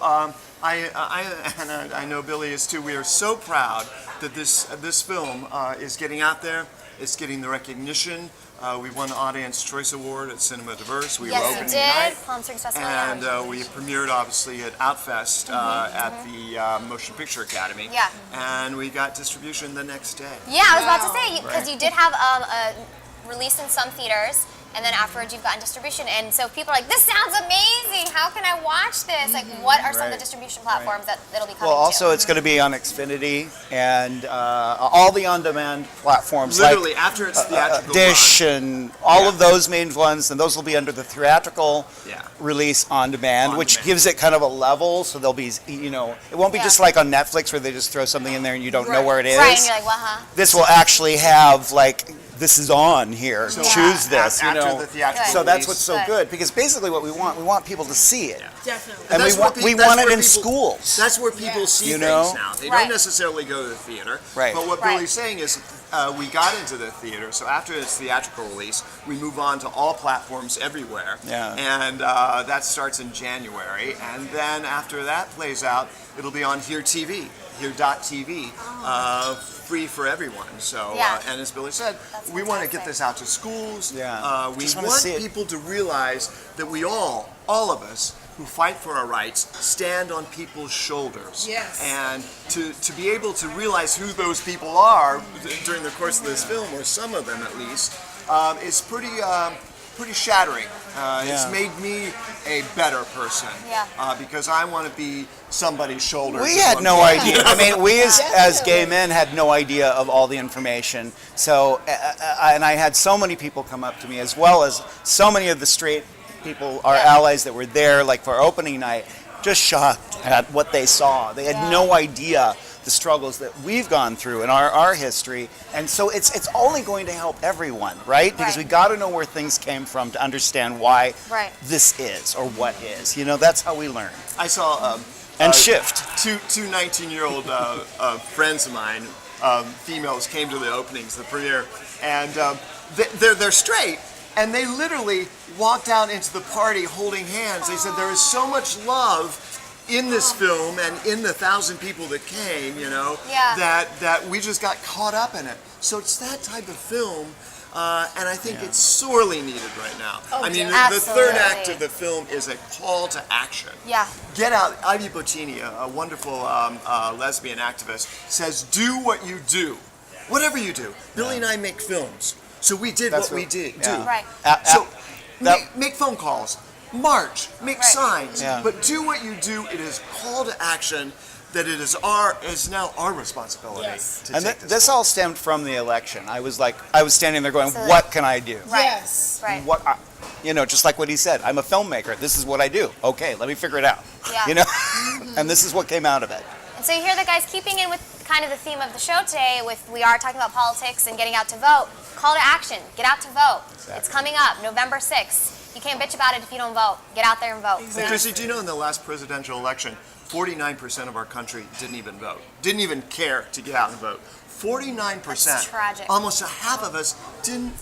I know Billy is too. We are so proud that this film is getting out there. It's getting the recognition. We won the Audience Choice Award at Cinema Diverse. We were Yes, you opening did. night. Palm Springs Festival. And yeah. we premiered obviously at Outfest at the Motion Picture Academy. Yeah. And we got distribution the next day. Yeah, I was about to say, because Right. you did have a release in some theaters, and then afterwards you've gotten distribution. And so people are like, this sounds amazing. How can I watch this? Like, what are some of the Right. distribution platforms that'll be coming Well, also to? it's going to be on Xfinity and all the on-demand platforms Literally, like after its theatrical Dish run. and all of those main ones, and those will be under the theatrical Yeah. release on demand, On which demand. gives it kind of a level. So there'll be, it won't be Yeah. just like on Netflix where they just throw something in there and you don't know Right. where it is. Right, and you're like, well, huh? This will actually have this is on here. So Choose this. after the theatrical So that's release. what's so Good. good because basically what we want people to see it, Definitely. and that's we where want we that's want it where in people- schools. That's where people see You things know? now. They Right. don't necessarily go to the theater. Right. But what Right. Billy's saying is we got into the theater, so after its theatrical release, we move on to all platforms everywhere. Yeah. And that starts in January. And then after that plays out, it'll be on Here TV. here .tv, free for everyone. So, Yeah. and as Billy said, That's we want to get fantastic. this out to schools. Yeah. We Just wanna want see it. people to realize that we all of us who fight for our rights stand on people's shoulders. Yes. And to be able to realize who those people are during the course of this film, or some of them at least, is pretty shattering. It's Yeah. made me a better person. Yeah. Because I want to be somebody's shoulder. We had no idea. I mean, we as gay men had no idea of all the information. So, and I had so many people come up to me, as well as so many of the straight people, our allies that were there, like for opening night, just shocked at what they saw. They had no idea the struggles that we've gone through in our history, and so it's only going to help everyone, right? Because we got to know where things came from to understand why this is or what is. You know, that's how we learn I saw and shift. two 19-year-old friends of mine, females, came to the openings, the premiere, and they're straight, and they literally walked out into the party holding hands. They said there is so much love in this film and in the 1,000 people that came, you know, that we just got caught up in it. So it's that type of film, and I think it's sorely needed right now. I mean, the third act of the film is a call to action. Yeah. Get out. Ivy Bottini, a wonderful lesbian activist, says, do what you do. Whatever you do. Billy and I make films. So we did what we did. Yeah. Do. Right. So make phone calls. March, make signs, Yeah. but do what you do. It is call to action that it is now our responsibility to And take this all stemmed from the election. I was standing there going, Absolutely. what can I do? Yes. Right. What, you know, just like what he said, I'm a filmmaker. This is what I do. Okay, let me figure it out. Yeah. You know, and this is what came out of it. And so you hear the guys keeping in with kind of the theme of the show today, we are talking about politics and getting out to vote. Call to action, get out to vote. Exactly. It's coming up, November 6th. You can't bitch about it if you don't vote. Get out there and vote. And Chrissy, do you know in the last presidential election, 49% of our country didn't even vote, didn't even care to get out and vote. 49%. That's tragic. Almost a half of us didn't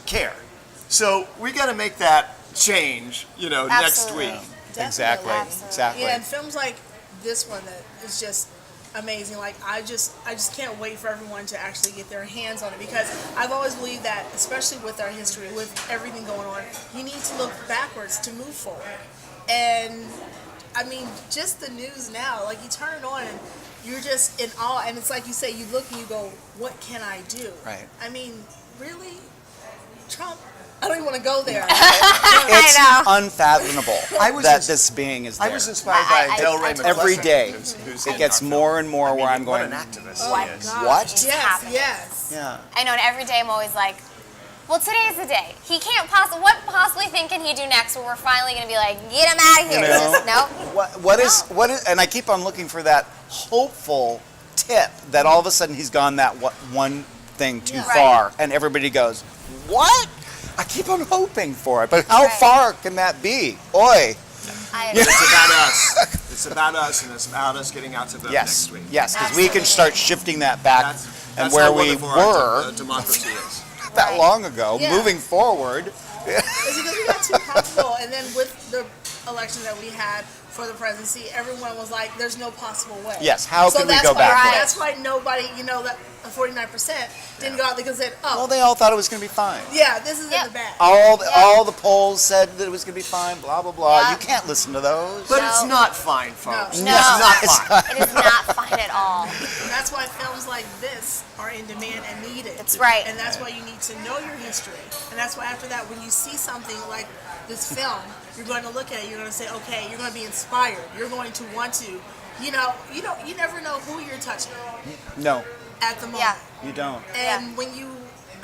care. So we got to make that change, you know, Absolutely. next week. Exactly. Absolutely. Exactly. Yeah, and films like this one that is just amazing. Like I just can't wait for everyone to actually get their hands on it, because I've always believed that, especially with our history, with everything going on, you need to look backwards to move forward. And I mean, just the news now, like you turn it on and you're just in awe, and it's like you say, you look and you go, what can I do? Right. I mean, really? Trump? I don't even want to go there. It's I know. unfathomable I was that ins- this being is there. I was inspired by Del Rey McClellan. Every day, who's it in gets our more film. and more I mean, where I'm what going, an activist What? he is. what? Yes, happening. yes. Yeah. I know, and every day I'm always like, well, today's the day. He can't what possibly thing can he do next where we're finally going to be like, get him out of here. You know? Just, no. What is, and I keep on looking for that hopeful tip that all of a sudden he's gone that one thing too far, and everybody goes, what? I keep on hoping for it, but how far can that be? Oi. It's about us. It's about us, and it's about us getting out to vote Yes, next week. yes, because we can start shifting that back and That's where how we wonderful our were democracy is. that long ago, Yeah. moving forward. It's because we got too comfortable, and then with the election that we had for the presidency, everyone was like, "There's no possible way." Yes, how so can we that's go why, back? That's why nobody, that 49% didn't go out because they said, "Oh, Well, they all thought it was going to be fine. yeah, this is in Yep. the bag." All the polls said that it was going to be fine, blah, blah, blah. Yeah. You can't listen to those. But No. it's not fine, folks. No. It's not fine. It is not fine at all. And that's why films like this are in demand and needed. That's right. And that's why you need to know your history. And that's why after that, when you see something like this film, you're going to look at it, you're going to say, okay, you're going to be inspired. You're going to want to, you never know who you're touching No, at the moment. Yeah. you don't. And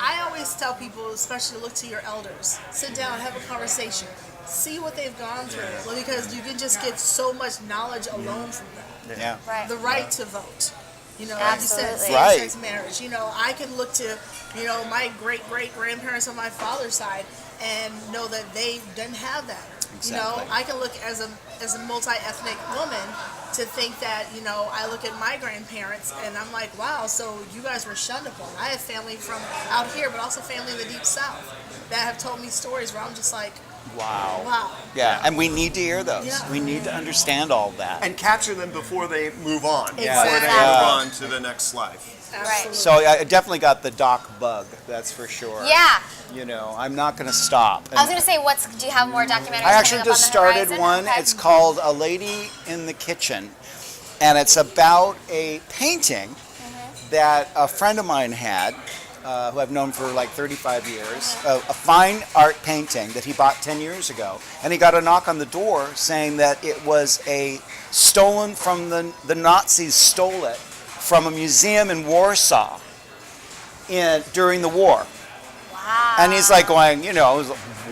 I always tell people, especially look to your elders. Sit down, have a conversation. See what they've gone through. Because you can just get so much knowledge alone from them. Yeah. Right. The right to vote. Like you said, Absolutely. same-sex marriage. I can look to, my great-great-grandparents on my father's side and know that they didn't have that. Exactly. I can look as a multi-ethnic woman to think that, I look at my grandparents and I'm like, wow, so you guys were shunned upon. I have family from out here, but also family in the deep south that have told me stories where I'm just like, Wow. Wow. Yeah, and we need to hear those. Yeah. We need to understand all that. And capture them before they move on. Yeah. Before they Exactly. move on to the next life. Right. So I definitely got the doc bug, that's for sure. Yeah. You know, I'm not going to stop. I was gonna say, do you have more documentaries? I actually coming up just on the started horizon? one. Okay. It's called A Lady in the Kitchen. And it's about a painting that a friend of mine had, who I've known for like 35 years, a fine art painting that he bought 10 years ago. And he got a knock on the door saying that it was stolen from the Nazis stole it from a museum in Warsaw during the war. Wow. And he's like going, you know,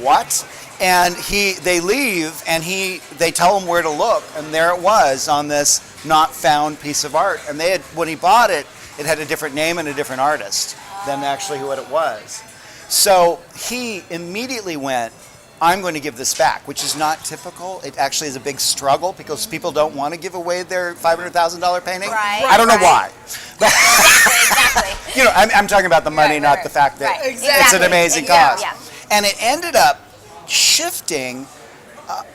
what? And they leave and they tell him where to look, and there it was on this not found piece of art. And when he bought it, it had a different name and a different artist than actually what it was. So he immediately went, I'm going to give this back, which is not typical. It actually is a big struggle because people don't want to give away their $500,000 painting. Right, I don't know why. Exactly. You know, I'm talking about the money, Right, not right, the fact that right. it's Exactly. an amazing Yeah, cause. yeah. And it ended up shifting.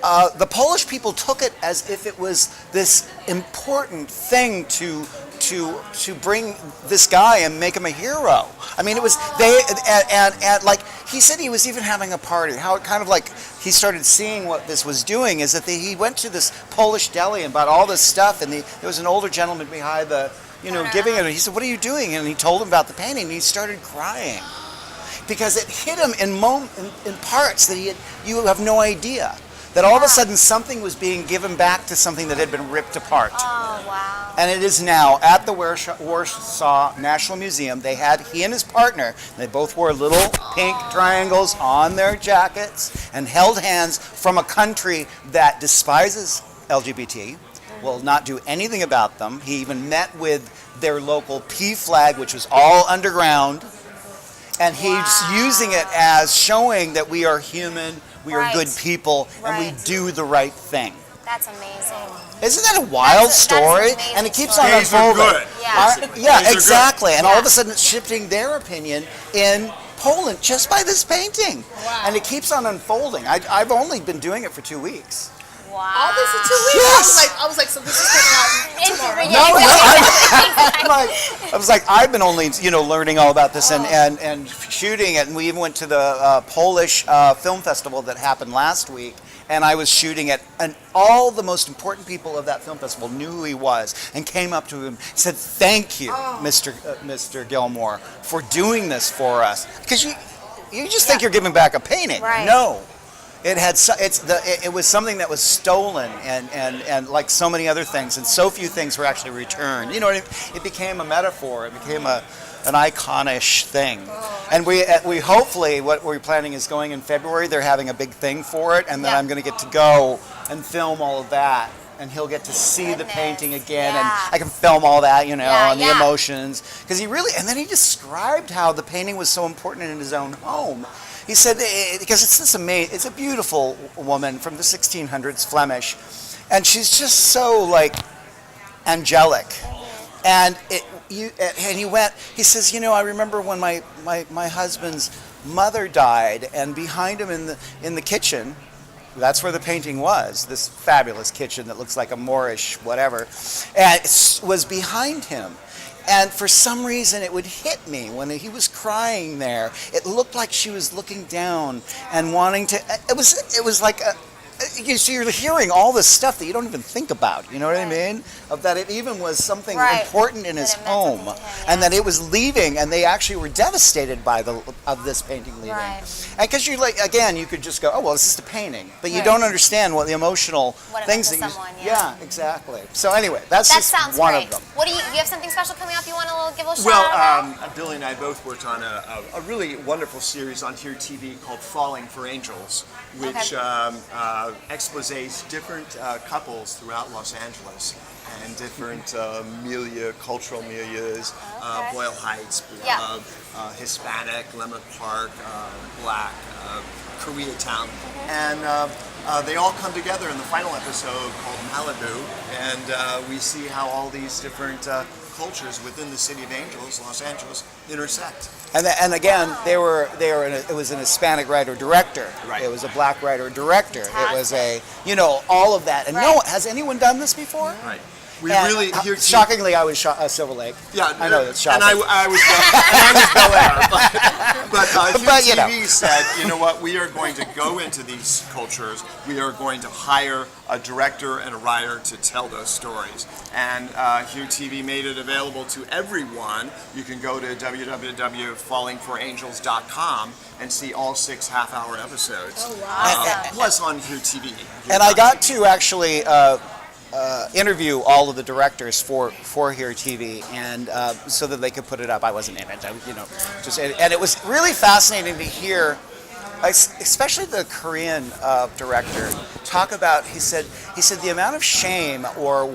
The Polish people took it as if it was this important thing to bring this guy and make him a hero. I mean, it was and like he said, he was even having a party. How it kind of like he started seeing what this was doing is that he went to this Polish deli and bought all this stuff, and there was an older gentleman behind giving it. And he said, "What are you doing?" And he told him about the painting, and he started crying because it hit him in parts that you have no idea. That all of a sudden something was being given back to something that had been ripped apart. Oh, wow. And it is now at the Warsaw National Museum. He and his partner, they both wore little pink triangles on their jackets and held hands from a country that despises LGBT, will not do anything about them. He even met with their local P flag, which was all underground. And he's using it as showing that we are human, we are good people, and we do the right thing. That's amazing. Isn't that a wild story? That's an amazing And it keeps story. on These are unfolding. good. Yeah. These are Exactly. And Yeah. all of a sudden it's shifting their opinion in Poland just by this painting. Wow. And it keeps on unfolding. I've only been doing it for 2 weeks. Wow. All this in 2 weeks? Yes. I was like, so this is coming out tomorrow. Yeah, I was like, I've been only, learning all about this and shooting it. And we even went to the Polish film festival that happened last week. And I was shooting it. And all the most important people of that film festival knew who he was and came up to him and said, thank you, Mr. Gilmore, for doing this for us. Because you just think you're giving back a painting. Right. No. It was something that was stolen and like so many other things, and so few things were actually returned. You know, it became a metaphor. It became an iconish thing. And we hopefully what we're planning is going in February. They're having a big thing for it, and then I'm going to get to go and film all of that. And he'll get to see the painting again, and I can film all that, and the emotions. Because and then he described how the painting was so important in his own home. He said, because it's a beautiful woman from the 1600s, Flemish, and she's just so like angelic. And he says, I remember when my husband's mother died, and behind him in the kitchen, that's where the painting was, this fabulous kitchen that looks like a Moorish whatever, and it was behind him. And for some reason, it would hit me when he was crying there. It looked like she was looking down and wanting to. It was like so you're hearing all this stuff that you don't even think about. You know what I mean? Of that it even was something important in his home, and that it was leaving, and they actually were devastated of this painting leaving. Right. And because you you could just go, oh well, it's just a painting, but you don't understand what the emotional things that someone, exactly. So anyway, that's That just sounds one great. of them. What do you have something special coming up? You want to give a shout out? Well, Billy and I both worked on a really wonderful series on Here TV called Falling for Angels, which exposes different couples throughout Los Angeles and different cultural milieus, Boyle Heights, Hispanic, Lemon Park, Black, Koreatown. And they all come together in the final episode called Malibu, and we see how all these different cultures within the City of Angels, Los Angeles, intersect. And again, it was an Hispanic writer-director. Right. It was a black writer-director. It was all of that. And has anyone done this before? Right. We And, really shockingly, I was Silver Lake. Yeah, I know that's shocking. And I was Bel Air, but Hugh TV said, you know what? We are going to go into these cultures. We are going to hire a director and a writer to tell those stories. And Hugh TV made it available to everyone. You can go to www.fallingforangels.com and see all 6 half-hour episodes. Oh wow! Plus on Hugh TV. And I got to actually interview all of the directors for Here TV, and so that they could put it up. I wasn't in it, and it was really fascinating to hear, especially the Korean director, talk about. He said the amount of shame or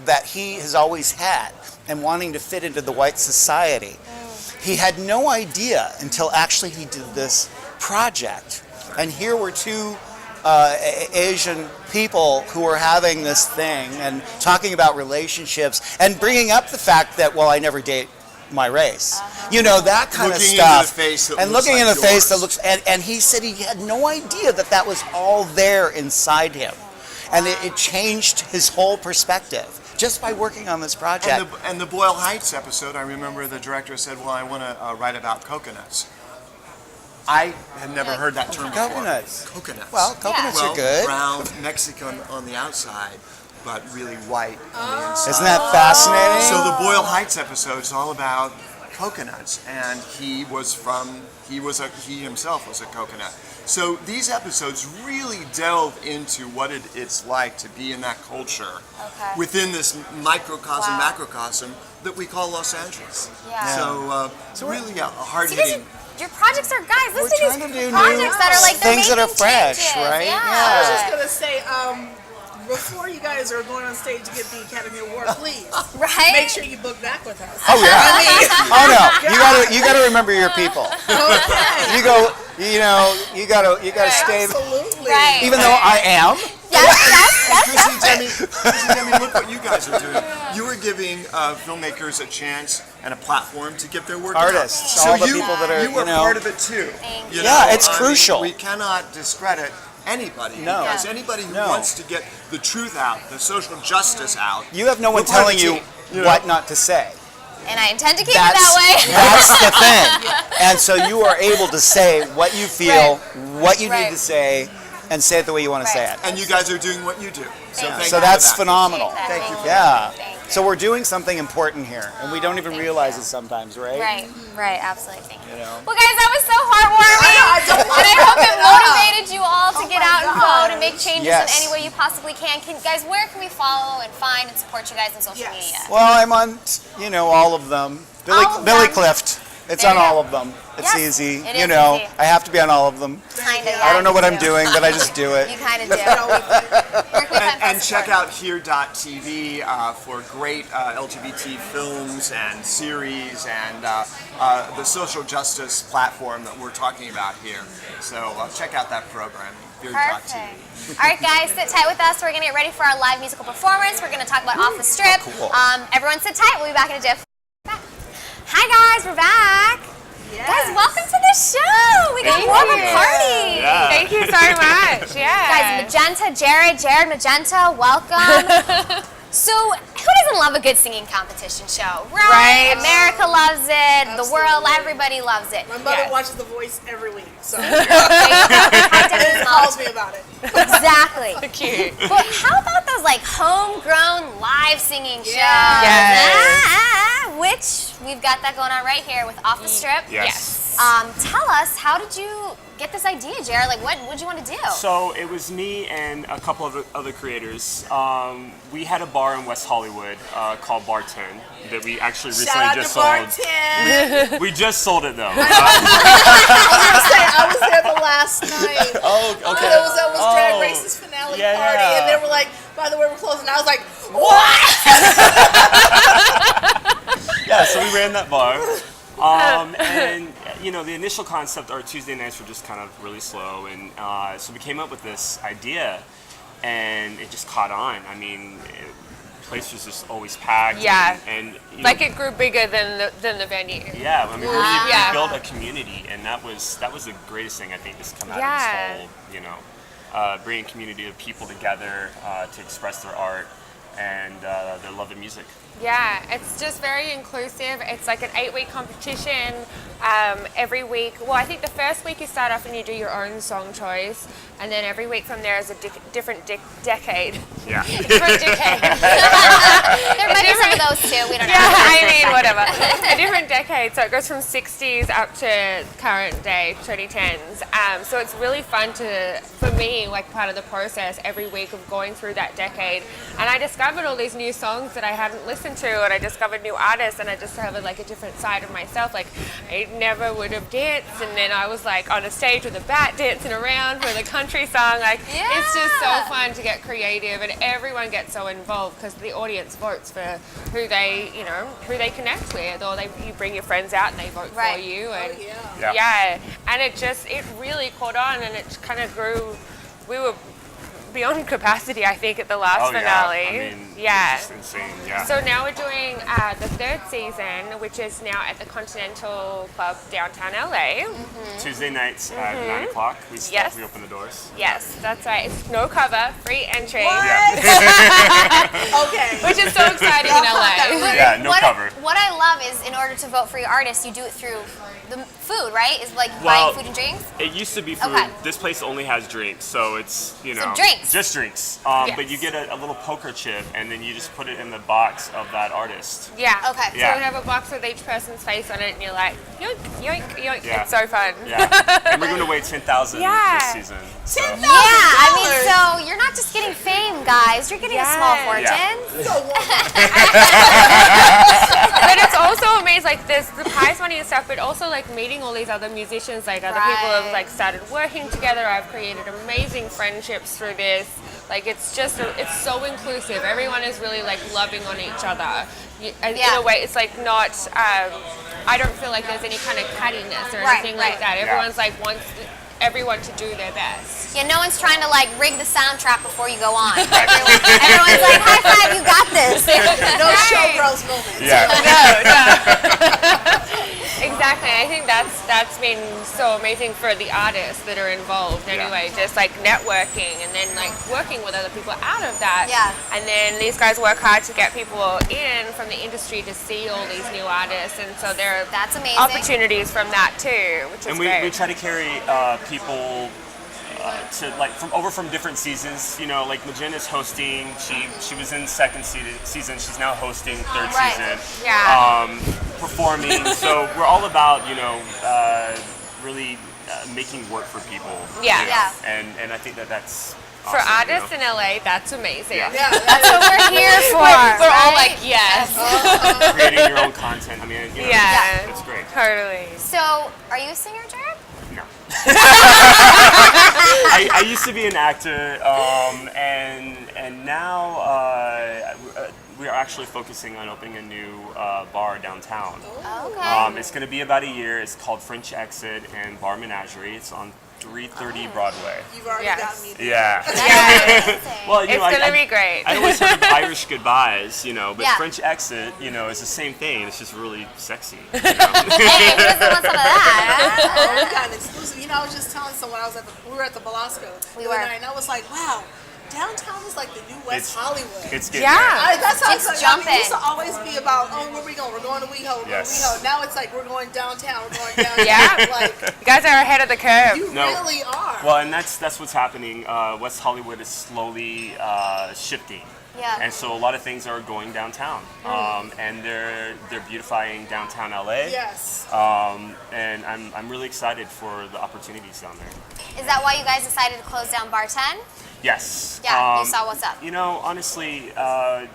that he has always had and wanting to fit into the white society. He had no idea until actually he did this project, and here were two Asian people who are having this thing and talking about relationships and bringing up the fact that, well, I never date my race. That kind of stuff. Looking in the face that looks, and he said he had no idea that was all there inside him. And it changed his whole perspective just by working on this project. And the Boyle Heights episode, I remember the director said, well, I want to write about coconuts. I had never heard that term before. Coconuts. Coconuts. Well, coconuts are good. Brown, Mexican on the outside, but really white on the inside. Isn't that fascinating? So the Boyle Heights episode is all about coconuts, and he himself was a coconut. So these episodes really delve into what it's like to be in that culture within this microcosm, macrocosm that we call Los Angeles. Yeah. So really a hard-hitting. Your projects are, guys, We're listen to trying these to do projects that are like things that are fresh, changes. right? Yeah. I was just gonna say, before you guys are going on stage to get the Academy Award, please make sure you book back with us. Oh yeah. You gotta remember your people. Okay. You gotta stay. Absolutely. Right. Even though I am. Chrissy, Demi, look what you guys are doing. You are giving filmmakers a chance and a platform to get their work out. Artists, So all the people that are, you are part of it too. It's crucial. We cannot discredit anybody. No. Because anybody who wants to get the truth out, the social justice out. You have no one telling you what not to say. And I intend to keep it that way. That's the thing. And so you are able to say what you feel, what you need to say, and say it the way you want to say it. And you guys are doing what you do. So thank you So for that's that. phenomenal. Thank you. Yeah. Thank you. So we're doing something important here, and we don't even realize it sometimes, right? Right, absolutely. Thank you. You know? Well, guys, that was so heartwarming. And I hope it motivated you all to get out and vote and make changes in any way you possibly can. Guys, where can we follow and find and support you guys on social media? Well, I'm on, all of them. Billy Clift. It's on all of them. It's easy. It is easy. I have to be on all of them. Kind of. I don't know what I'm doing, but I just do it. You kind of do. Where can we find And check out here.tv for great LGBT films and series and the social justice platform that we're talking about here. So check out that programming. Perfect. All right, guys, sit tight with us. We're going to get ready for our live musical performance. We're going to talk about Off the Strip. Cool. Everyone sit tight. We'll be back in a jiff. Hi, guys. We're back. Yes. Guys, welcome to the show. We got more of a party. Yeah. Thank you so much. Yeah. Guys, Magenta, Jared Magenta, welcome. So, who doesn't love a good singing competition show, right? America loves it. Absolutely. The world, everybody loves it. My mother watches The Voice every week, so Hi, Debbie's mom. calls me about it. Exactly. Cute. But how about those like homegrown live singing shows? Yes. Which we've got that going on right here with Off the Strip. Yes. Tell us, how did you get this idea, Jared? Like, what did you want to do? So it was me and a couple of other creators. We had a bar in West Hollywood called Bar 10 that we actually recently Shout out just to Bar sold. 10. We just sold it though. I was there the last night. Oh, okay. That was Drag Race's finale Yeah. party, and they were like, by the way, we're closing. I was like, what? Yeah, so we ran that bar. And the initial concept, our Tuesday nights were just kind of really slow, and so we came up with this idea, and it just caught on. I mean, the place was just always packed. Yeah. And Like it grew bigger than the venue. Yeah, I mean, really, Yeah. we built a community, and that was the greatest thing I think that's come out Yeah. of this whole, bringing community of people together to express their art and their love of music. Yeah, it's just very inclusive. It's like an 8-week competition. Every week, well, I think the first week you start off and you do your own song choice, and then every week from there is a different decade. Yeah. Different decade. There might be some of those too. We don't know. Yeah, I mean, whatever. A different decade. So it goes from 60s up to current day, 2010s. So it's really fun for me, like part of the process every week of going through that decade. And I discovered all these new songs that I hadn't listened to, and I discovered new artists, and I discovered like a different side of myself. Like I never would have danced, and then I was like on a stage with a bat dancing around for the country song. Like it's just so fun to get creative, and everyone gets so involved because the audience votes for who they connect with, or you bring your friends out and they vote for you, and and it really caught on, and it kind of grew. We were beyond capacity, I think, at the last finale. I mean, it's just insane. Yeah. So now we're doing the 3rd season, which is now at the Continental Club downtown LA. Tuesday nights at 9 o'clock. We start. We open the doors. Yes, that's right. It's no cover, free entry. Okay. Which is so exciting in LA. Yeah, no cover. What I love is, in order to vote for your artist, you do it through the food, right? Is like buying food and drinks? It used to be food. Okay. This place only has drinks, so it's, So drinks. just drinks. But you get a little poker chip, and then you just put it in the box of that artist. Yeah. Okay. So Yeah. we have a box with each person's face on it, and you're like, yoink, yoink, yoink. Yeah. It's so fun. Yeah. And we're going to weigh 10,000 Yeah. this season. So. Yeah, I mean, so you're not just getting fame, guys. You're getting a small Yes. fortune. But it's also amazing, like there's the prize money and stuff, but also like meeting all these other musicians, like other people have like started working together. I've created amazing friendships through this. Like it's just, it's so inclusive. Everyone is really like loving on each other. In a way, it's like not, I don't feel like there's any kind of cattiness or anything like that. Everyone's like wants everyone to do their best. Yeah, no one's trying to like rig the soundtrack before you go on. Everyone's like, high five, you got this. No showgirls moments. Yeah. Exactly. I think that's been so amazing for the artists that are involved anyway, just like networking and then like working with other people out of that. Yeah. And then these guys work hard to get people in from the industry to see all these new artists, and so there are That's amazing. opportunities from that too, which is And great. we try to carry people to like from different seasons. Like Magena's hosting. She was in 2nd season. She's now hosting 3rd season. Yeah. Performing. So we're all about really making work for people. Yeah. Yeah. And I think that's For awesome, artists in LA, that's amazing. Yeah. That's what we're here for. We're all right? like, yes. Creating your own content. I mean, Yeah. it's great. Totally. So, are you a singer, Jared? No. I used to be an actor, and now we are actually focusing on opening a new bar downtown. Okay. It's going to be about a year. It's called French Exit and Bar Menagerie. It's on 330 Broadway. You've already got me there. Yeah. Amazing. Well, It's going to be great. I always heard of Irish goodbyes, but Yeah. French Exit, is the same thing. It's just really sexy. Hey, who doesn't want some of that? Oh, we got an exclusive. I was just telling someone we were at the Belasco We the were. other night, and I was like, wow, downtown is like the new West Hollywood. It's getting Yeah. That's how It's it jumping. used to always be about, where we going? We're going to WeHo. We're Yes. going to WeHo. Now it's like we're going downtown. We're going downtown. Yeah. Like You guys are ahead of the curve. you No. really are. Well, and that's what's happening. West Hollywood is slowly shifting. Yeah. And so a lot of things are going downtown, and they're beautifying downtown LA. Yes. And I'm really excited for the opportunities down there. Is that why you guys decided to close down Bar 10? Yes. Yeah, you saw what's up. Honestly,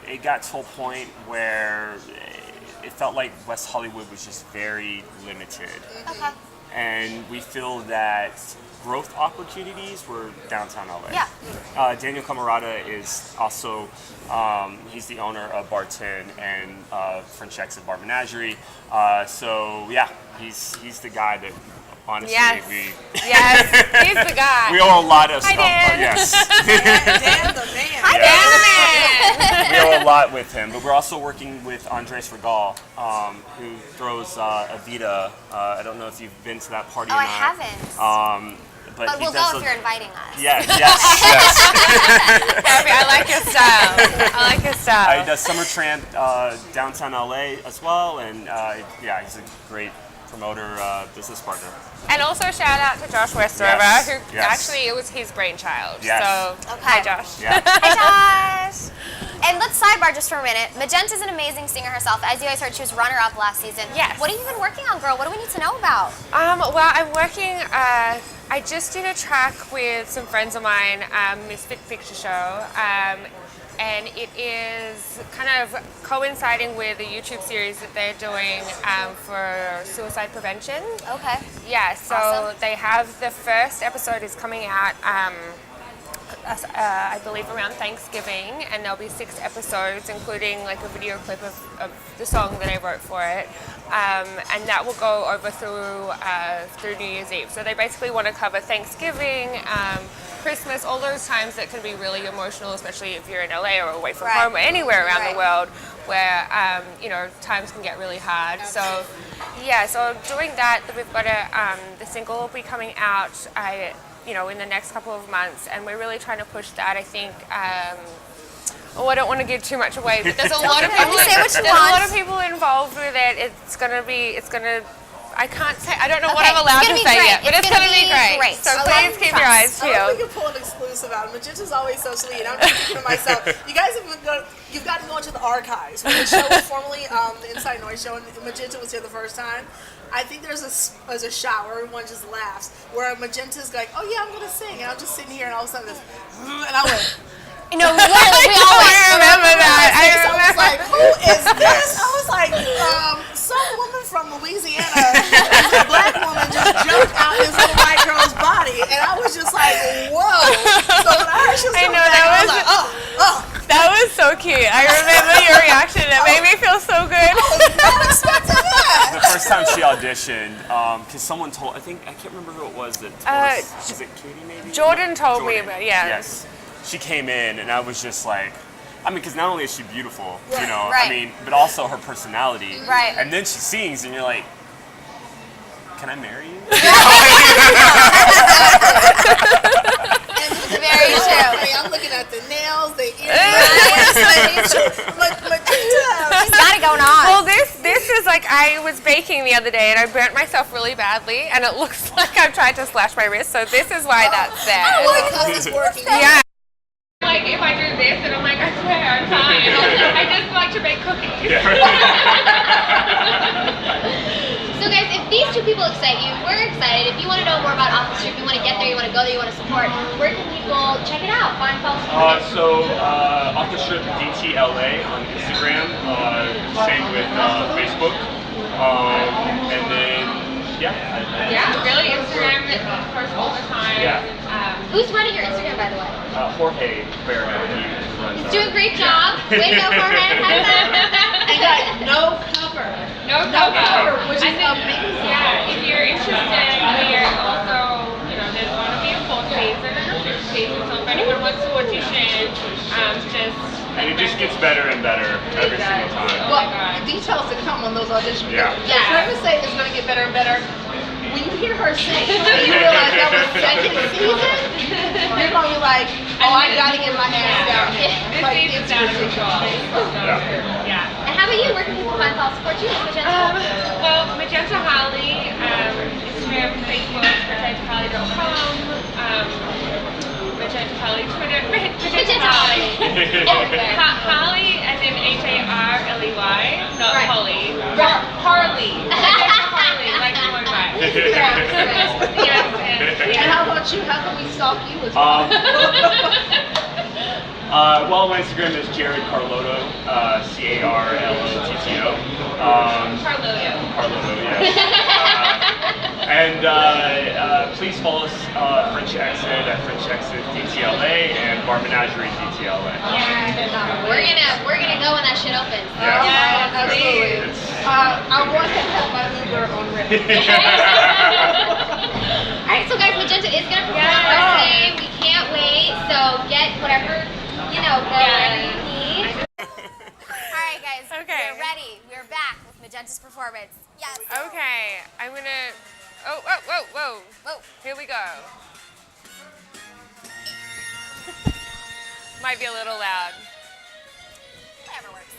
it got to a point where it felt like West Hollywood was just very limited. Okay. and we feel that growth opportunities were downtown LA. Yeah. Daniel Camarada is also, he's the owner of Bar 10 and French Exit Bar Menagerie. So yeah, he's the guy that honestly Yes, he's the guy. we owe a lot of Hi, stuff. Dan. Yes. Dan the man. Hi, Dan the man. We owe a lot with him, but we're also working with Andres Regal, who throws Avita. I don't know if you've been to that party Oh, or I not. haven't. But But we'll go if you're inviting us. Yes, yes. Gabby, I like your style. I like your style. He does Summer Tramp downtown LA as well, and yeah, he's a great promoter, business partner. And also shout out to Josh Westover, Yes, who yes. actually it was his brainchild. Yes. So Okay. hi, Josh. Yeah. Hi, Josh. And let's sidebar just for a minute. Magenta's an amazing singer herself. As you guys heard, she was runner-up last season. Yes. What have you been working on, girl? What do we need to know about? Well, I'm working. I just did a track with some friends of mine, Misfit Picture Show, and it is kind of coinciding with a YouTube series that they're doing for suicide prevention. Okay. Yeah, so Awesome. they have the first episode is coming out, I believe around Thanksgiving, and there'll be 6 episodes, including like a video clip of the song that I wrote for it, and that will go over through New Year's Eve. So they basically want to cover Thanksgiving, Christmas, all those times that can be really emotional, especially if you're in LA or away from Right. home or anywhere around Right. the world where times can get really hard. So yeah, so doing that, we've got the single will be coming out in the next couple of months, and we're really trying to push that. I think I don't want to give too much away, but there's a lot of people. Say what you There's a lot want. of people involved with it. I can't say. I don't know what Okay, I'm allowed it's to gonna be say great. yet, but It's it's gonna going to be be great. great. So I please love keep your trust. eyes I love we peeled. can pull an exclusive out. Magenta's always so sweet. I'm just thinking to myself, you guys you've got to go into the archives. When the show was formerly the Inside Noise Show, and Magenta was here the first time. I think there's a shot where everyone just laughs, where Magenta's like, "Oh yeah, I'm gonna sing," and I'm just sitting here, and all of a sudden this, and I went. No, literally, we always remember that. I I was remember. like, "Who is this?" I was like, "Some woman from Louisiana, a black woman, just jumped out this little white girl's body," and I was just like, "Whoa!" So when I heard she was I coming know, back, that I was was- like, "Oh." That was so cute. I remember your reaction. It made me feel so good. Not expecting that. The first time she auditioned, because someone told, I can't remember who it was that told us. Is it Katie maybe? Jordan told me Jordan. about Yes. She came in, and I was just like, because not only is she beautiful, Right. but also her personality. Right. And then she sings, and you're like, can I marry you? Very true. I mean, I'm looking at the nails, the ears. She's got it going on. Well, this is like I was baking the other day and I burnt myself really badly, and it looks like I've tried to slash my wrist. So this is why that's there. Because it's working. Yeah. Like if I do this and I'm like, I swear I'm fine. I just like to bake cookies. So guys, if these two people excite you, we're excited. If you want to know more about Office Strip, you want to get there, you want to go there, you want to support, where can people check it out? Find, follow, support? Off the Strip DTLA on Instagram, same with Facebook, and then Yeah, really Instagram posts all the time. Yeah. Who's running your Instagram, by the way? Jorge Barrera, he runs. He's doing a great job. Way to go, Jorge. And guys, no cover. No cover, which is I think, amazing. Yeah, if you're interested, we're also, there's going to be a 4th season and a 5th season, so if anyone wants to audition, And it just gets better and better every single time. Well, details to come on those auditions. Yeah. For her to say it's going to get better and better, when you hear her sing and you realize that was 2nd season, you're going to be like, oh, I got to get my hands down. this Like, season's it's out of ridiculous. control. Yeah. And how about you? Where can people find, follow, support you? Well, Magenta Holly, Instagram, Facebook, magentaholly.com, Magenta Holly, Twitter, Magenta Holly. Holly as in Harley, not Right. Holly. Harley. Magenta Harley, like the one right. Yes, And how about you? How can we stalk you as well? Well, my Instagram is Jared Carlotto, Carlotto. Carlotto. Carlotto, yes. And please follow us French Exit at French Exit DTLA and Bar Menagerie DTLA. We're gonna go when that shit opens. Yeah, absolutely. I want to have my Uber on ready. Alright, so guys, Magenta is gonna perform our day. We can't wait. So get whatever, whatever you need. All right, guys. Okay. We're ready. We're back with Magenta's performance. Yes. Okay, I'm gonna. Oh, whoa. Whoa. Here we go. Might be a little loud. Whatever works.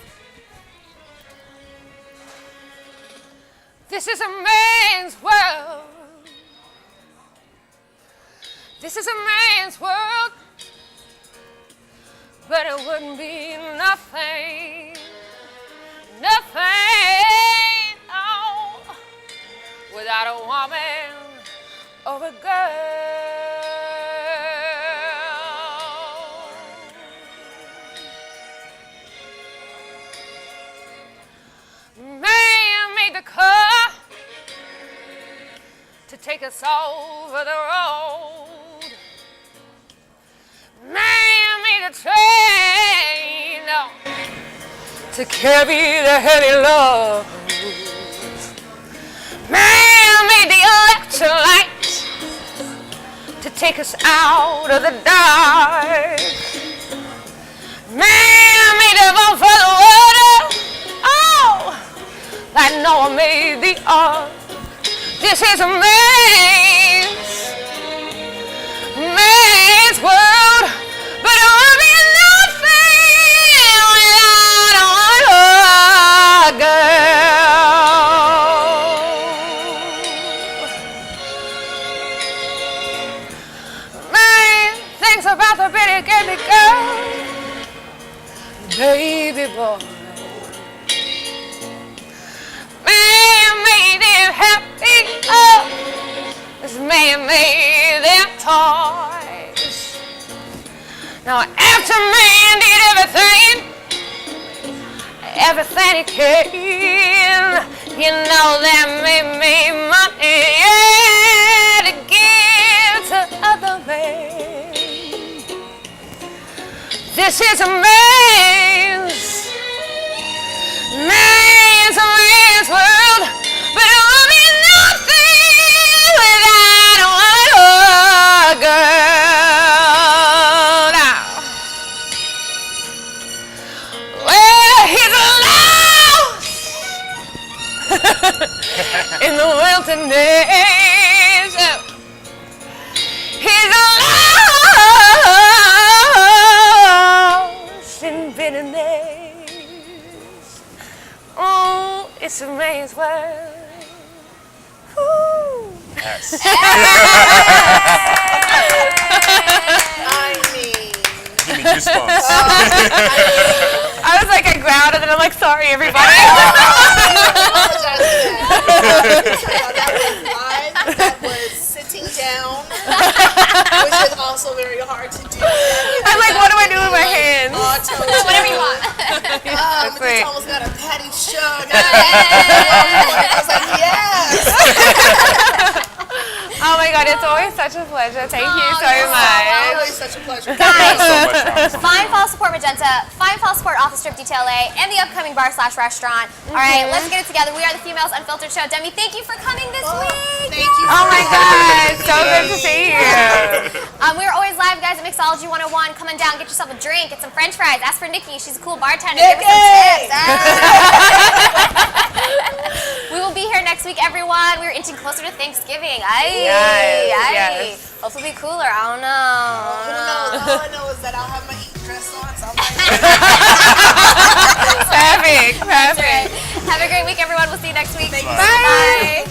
This is a man's world. This is a man's world. But it wouldn't be nothing. Nothing. Oh, without a woman or a girl. Man made the car to take us over the road. Man made a train to carry the heavy load. Man made the electric light to take us out of the dark. Man made the bone for the water. Oh, like Noah made the ark. This is a man's world, but it will be nothing without a girl. Man thinks about the pretty baby girl, baby boy. Man made them happy, oh, this man made them toys. Now after man did everything he can, that made me money, yeah, to give to other men. This is a man's world, but it will be nothing without a girl. Now, well, he's lost in the wilderness. He's lost in bitterness. Oh, it's a man's world. Woo. Yes. Give me goosebumps. I was like, I growled, and then I'm like, sorry, everybody. That was sitting down, which is also very hard to do. I'm like, what do I do with my hands? Whatever you want. It's almost got a patty shug. I was like, yes. Oh my God, it's always such a pleasure. Thank you so much. Always such a pleasure. Guys, So much fun. find, follow, support Magenta. Find, follow, support Off the Strip DTLA and the upcoming bar/restaurant. All right, let's get it together. We are the Females Unfiltered Show. Demi, thank you for coming this week. Thank you. Oh my God, so good to see you. We're always live, guys, at Mixology 101. Come on down, get yourself a drink, get some French fries. Ask for Nikki. She's a cool bartender. Give her some tips. We will be here next week, everyone. We're inching closer to Thanksgiving. Yes. Hopefully it'll be cooler. I don't know. Who knows? All I know is that I'll have my eat dress on, so I'm like, Perfect. That's right. Have a great week, everyone. We'll see you next week. Thank you. Bye.